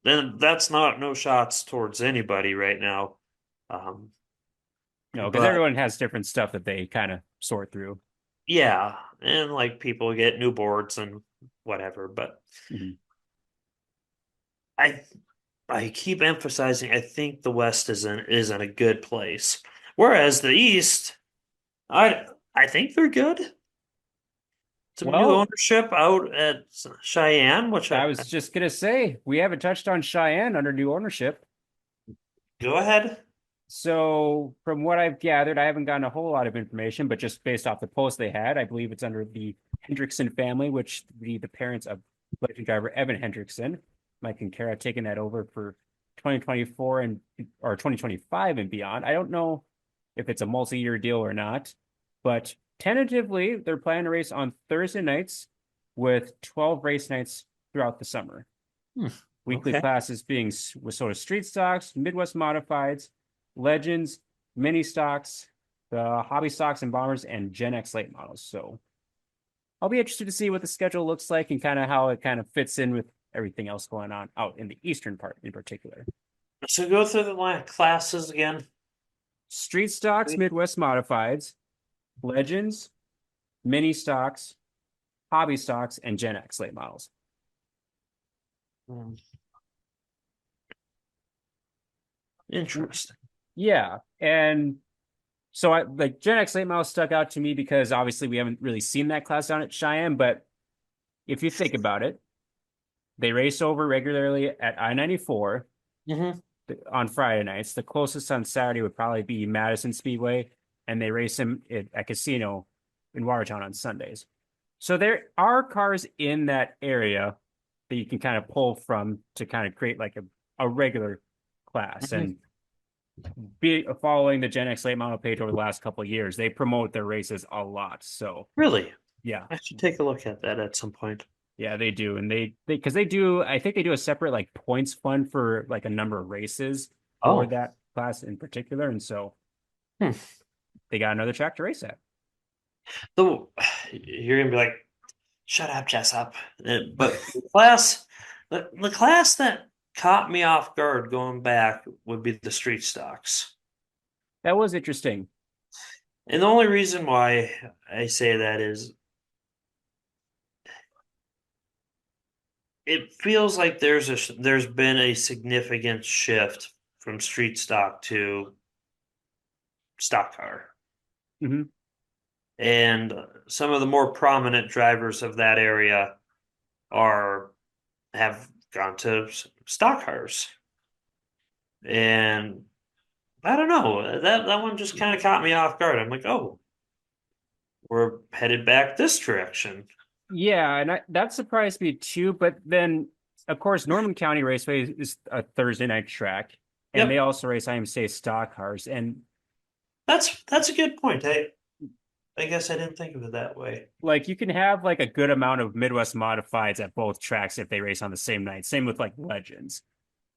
then that's not no shots towards anybody right now. Um, No, because but everyone has different stuff that they kind of sort through. yeah, and like people get new boards and whatever. But Mhm. I I keep emphasizing I think the West is in a good place, whereas the East, I think they're good. Some new Well, ownership out at Cheyenne, which I I was just gonna say we haven't touched on Cheyenne under new ownership. go ahead. So from what I've gathered, I haven't gotten a whole lot of information, but just based off the post they had, I believe it's under the Hendrickson family, which the parents of legend driver Evan Hendrickson, Mike and Kara taking that over for 2024 and or 2025 and beyond. I don't know if it's a multi-year deal or not, but tentatively they're planning to race on Thursday nights with 12 race nights throughout the summer. Hmm, Weekly okay. classes being with sort of street stocks, Midwest modifieds, legends, mini stocks, the hobby stocks and bombers, and Gen X late models. So I'll be interested to see what the schedule looks like and kind of how it kind of fits in with everything else going on out in the eastern part in particular. So go through the classes again. Street stocks, Midwest modifieds, legends, mini stocks, hobby stocks, and Gen X late models. Hmm. Interesting. Yeah. And so I like Gen X late models stuck out to me because obviously we haven't really seen that class down at Cheyenne, but if you think about it, they race over regularly at I-94 Mm-hmm. on Friday nights. The closest on Saturday would probably be Madison Speedway, and they race him at Casino in Watertown on Sundays. So there are cars in that area that you can kind of pull from to kind of create like a regular class. Mm-hmm. And be following the Gen X late model page over the last couple of years, they promote their races a lot. So Really? yeah, I should take a look at that at some point. yeah, they do, and they because they do. I think they do a separate like points fund for like a number of races for Oh. that class in particular, and so Hmm. they got another track to race at. So you're gonna be like, shut up, Jessup. But the class that caught me off guard going back would be the street stocks. That was interesting. And the only reason why I say that is it feels like there's been a significant shift from street stock to stock car. Hmm. And some of the more prominent drivers of that area are have gone to stock cars. And I don't know, that one just kind of caught me off guard. I'm like, oh, we're headed back this direction. Yeah, and that surprised me too. But then, of course, Norman County Raceway is a Thursday night track, and they Yep, also race IMCA stock cars. And that's a good point. I guess I didn't think of it that way. like you can have like a good amount of Midwest modifieds at both tracks if they race on the same night. Same with like legends.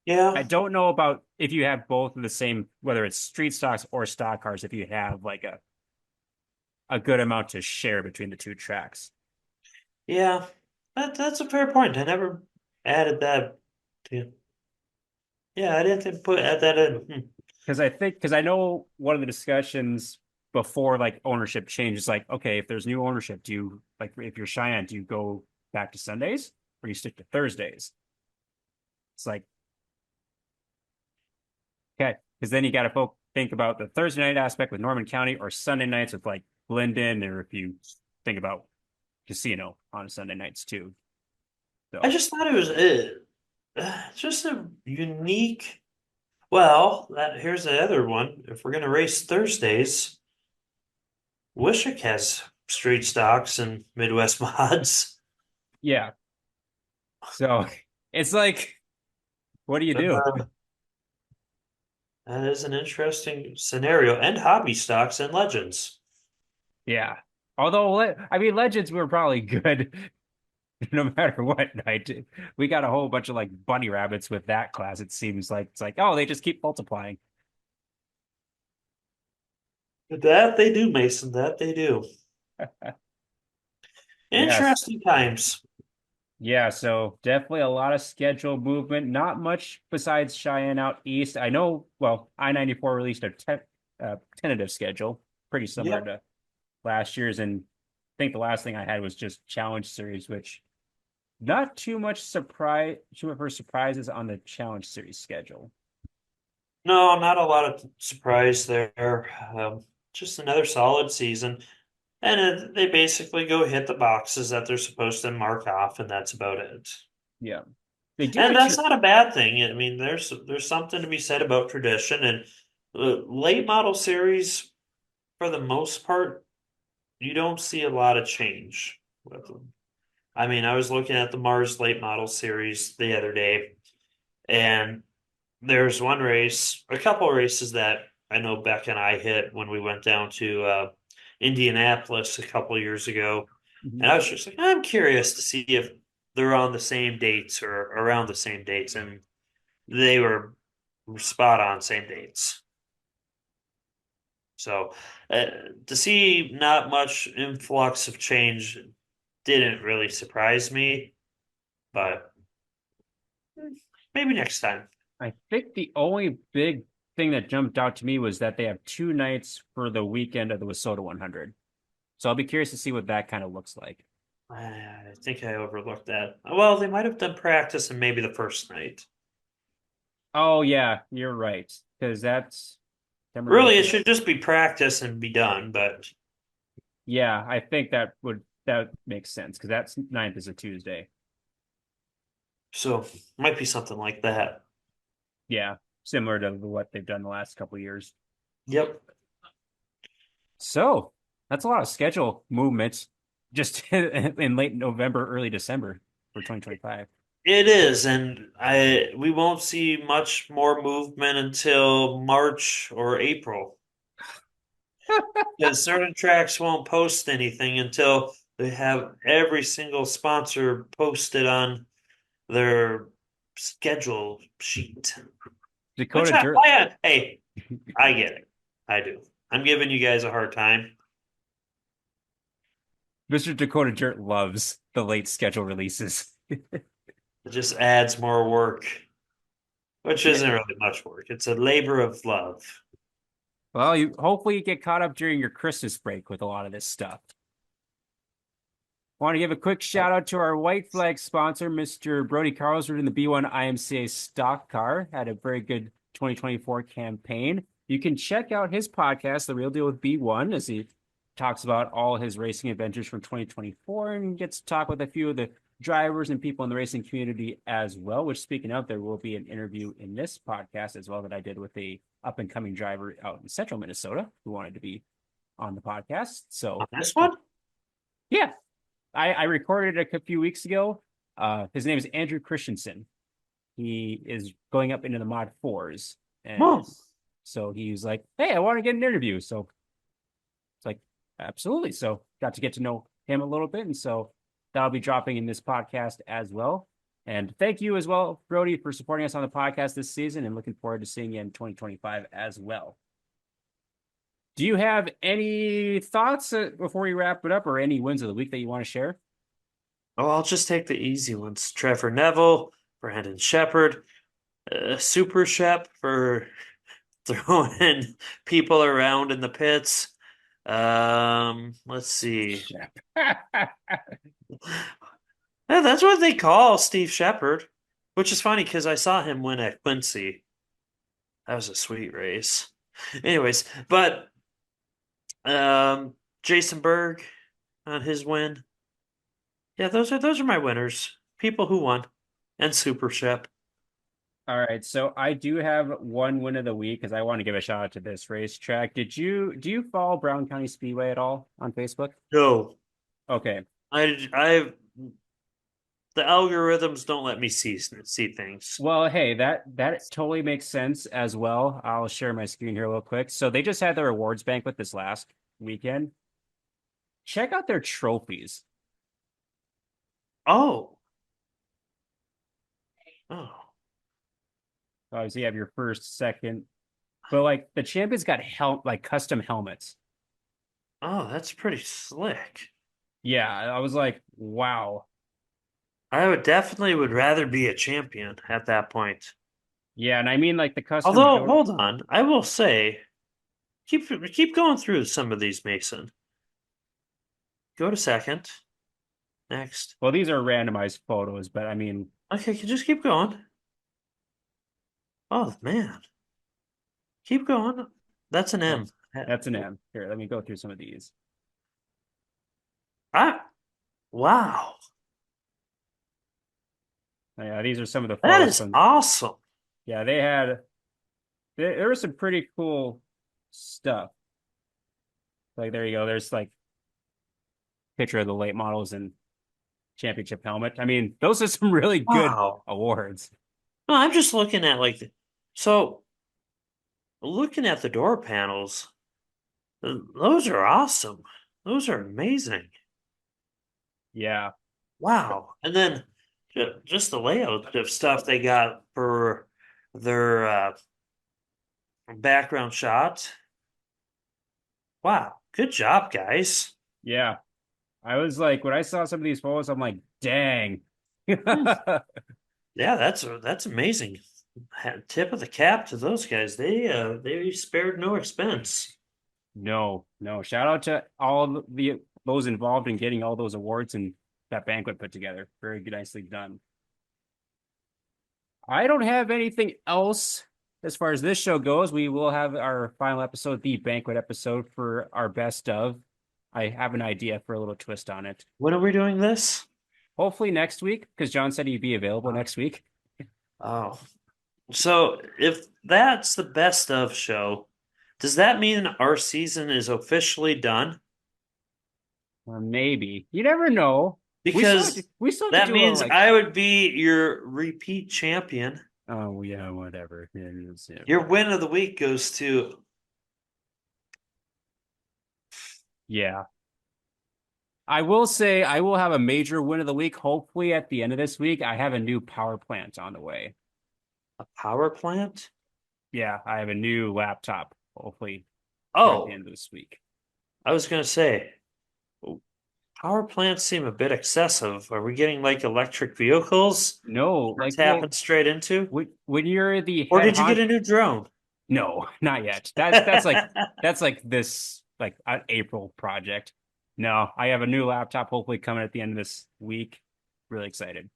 I Yeah, don't know about if you have both of the same, whether it's street stocks or stock cars, if you have like a good amount to share between the two tracks. yeah, that's a fair point. I never added that to. Yeah, I didn't add that in. Because I know one of the discussions before like ownership changes, like, okay, if there's new ownership, do you like if you're Cheyenne, do you go back to Sundays or you stick to Thursdays? It's like, okay, because then you got to think about the Thursday night aspect with Norman County or Sunday nights with like Blendon, or if you think about Casino on Sunday nights too. I So just thought it was just a unique. Well, here's the other one. If we're gonna race Thursdays, Wishick has street stocks and Midwest mods. Yeah. So it's like, what do you do? That is an interesting scenario. And hobby stocks and legends. Yeah. Although, I mean, Legends were probably good no matter what night. We got a whole bunch of like bunny rabbits with that class. It seems like it's like, oh, they just keep multiplying. That they do, Mason. That they do. Yes. Interesting times. Yeah, so definitely a lot of schedule movement. Not much besides Cheyenne out east. I know, well, I-94 released a tentative schedule, pretty similar Yep. to last year's. And I think the last thing I had was just Challenge Series, which not too much surprise, too much for surprises on the Challenge Series schedule. No, not a lot of surprise there. Just another solid season. And they basically go hit the boxes that they're supposed to mark off, and that's about it. Yeah. They do And a tr that's not a bad thing. I mean, there's something to be said about tradition and late model series, for the most part, you don't see a lot of change with them. I mean, I was looking at the Mars late model series the other day, and there's one race, a couple races that I know Beck and I hit when we went down to Indianapolis a couple years ago. And I Mhm. was just like, I'm curious to see if they're on the same dates or around the same dates. And they were spot on same dates. So uh, to see not much influx of change didn't really surprise me, but maybe next time. I think the only big thing that jumped out to me was that they have two nights for the weekend of the Wasota 100. So I'll be curious to see what that kind of looks like. I think I overlooked that. Well, they might have done practice and maybe the first night. Oh yeah, you're right. Because that's Really, it September. should just be practice and be done, but Yeah, I think that makes sense because that's ninth is a Tuesday. so might be something like that. Yeah, similar to what they've done the last couple of years. Yep, So that's a lot of schedule movements just in late November, early December for 2025. it is, and I we won't see much more movement until March or April. Because certain tracks won't post anything until they have every single sponsor posted on their schedule sheet. Which Dakota Dirt, hey, I get it. I do. I'm giving you guys a hard time. Mr. Dakota Dirt loves the late schedule releases. It just adds more work, which Yeah. isn't really much work. It's a labor of love. Well, you hopefully you get caught up during your Christmas break with a lot of this stuff. Want to give a quick shout out to our white flag sponsor, Mr. Brody Carlsrud in the B1 IMCA stock car. Had a very good 2024 campaign. You can check out his podcast, The Real Deal with B1, as he talks about all his racing adventures from 2024 and gets to talk with a few of the drivers and people in the racing community as well. Which, speaking of, there will be an interview in this podcast as well that I did with a up and coming driver out in central Minnesota who wanted to be on the podcast. On So, this one? yeah, I recorded it a few weeks ago. His name is Andrew Christensen. He is going up into the mod fours. Oh, And so he's like, hey, I want to get an interview. So it's like, absolutely. So got to get to know him a little bit. And so that'll be dropping in this podcast as well. And thank you as well, Brody, for supporting us on the podcast this season and looking forward to seeing you in 2025 as well. Do you have any thoughts before we wrap it up or any wins of the week that you want to share? oh, I'll just take the easy ones. Trevor Neville, Brandon Shepard, Super Shep for throwing people around in the pits. Let's see. Yeah, that's what they call Steve Shepard, which is funny because I saw him win at Quincy. That was a sweet race. Anyways, but Jason Berg on his win. Yeah, those are my winners. People who won. And Super Shep. All right, so I do have one win of the week because I want to give a shout out to this racetrack. Do you follow Brown County Speedway at all on Facebook? No, Okay. I the algorithms don't let me see things. Well, hey, that totally makes sense as well. I'll share my screen here real quick. So they just had their awards banquet this last weekend. Check out their trophies. Oh, oh, Obviously, you have your first, second, but like the champions got like custom helmets. oh, that's pretty slick. Yeah, I was like, wow. I would definitely would rather be a champion at that point. Yeah, and I mean like the custom Although, hold on, I will say, keep going through some of these, Mason. Go to second. Next. Well, these are randomized photos, but I mean, Okay, just keep going. Oh man, keep going. That's an M. that's an M. Here, let me go through some of these. Ah, wow, Yeah, these are some of the that photos is from. awesome. Yeah, they had. There was some pretty cool stuff. Like there you go. There's like picture of the late models and championship helmet. I mean, those are some really good Wow. awards. No, I'm just looking at so looking at the door panels. Those are awesome. Those are amazing. Yeah, Wow. And then just the layout of stuff they got for their background shot. Wow. Good job, guys. yeah. I was like, when I saw some of these photos, I'm like, dang. Hmm. Yeah, that's amazing. Tip of the cap to those guys. They spared no expense. No, no. Shout out to all the those involved in getting all those awards and that banquet put together. Very nicely done. I don't have anything else as far as this show goes. We will have our final episode, the banquet episode for our best of. I have an idea for a little twist on it. When are we doing this? Hopefully next week, because John said he'd be available next week. Oh, so if that's the best of show, does that mean our season is officially done? Or maybe. You never know. Because We still have to that do a means like I would be your repeat champion. oh yeah, whatever. Yeah, Your win of the week goes to yeah. I will say I will have a major win of the week. Hopefully at the end of this week, I have a new power plant on the way. a power plant. Yeah, I have a new laptop. Hopefully at Oh, the end of this week. I was gonna say, power plants seem a bit excessive. Are we getting like electric vehicles No, we're like tapping straight into? when you're the Or head did you get a new drone? No, not yet. That's like this like an April project. No, I have a new laptop hopefully coming at the end of this week. Really excited.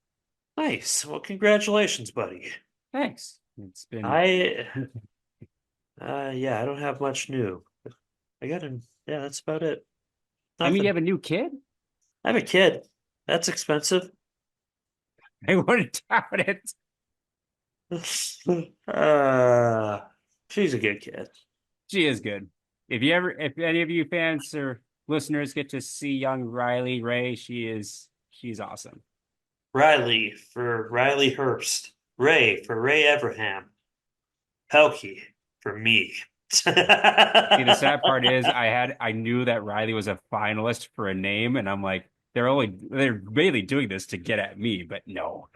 Nice. Well, congratulations, buddy. Thanks. It's been I yeah, I don't have much new. Yeah, that's about it. I mean, you Nothing. have a new kid? I have a kid. That's expensive. I wouldn't doubt it. uh she's a good kid. She is good. If any of you fans or listeners get to see young Riley Ray, she's awesome. Riley for Riley Herbst. Ray for Ray Everham. Pelkey for me. See, the sad part is I knew that Riley was a finalist for a name, and I'm like, they're really doing this to get at me, but no.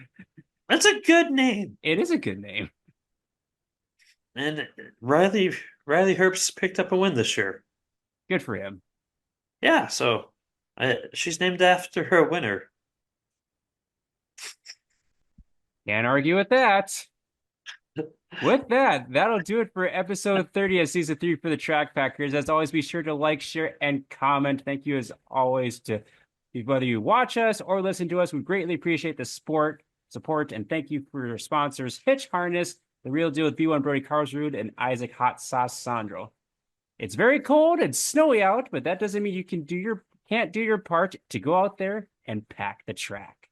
That's a good name. It is a good name. And Riley Herbst picked up a win this year. Good for him. Yeah, so she's named after her winner. Can't argue with that. With that, that'll do it for episode 30 of season 3 for the Track Packers. As always, be sure to like, share, and comment. Thank you as always to whether you watch us or listen to us. We greatly appreciate the support, and thank you for your sponsors, Hitch Harness, The Real Deal with B1 Brody Carlsrud, and Isaac Hot Sauce Sandro. It's very cold and snowy out, but that doesn't mean you can't do your part to go out there and pack the track.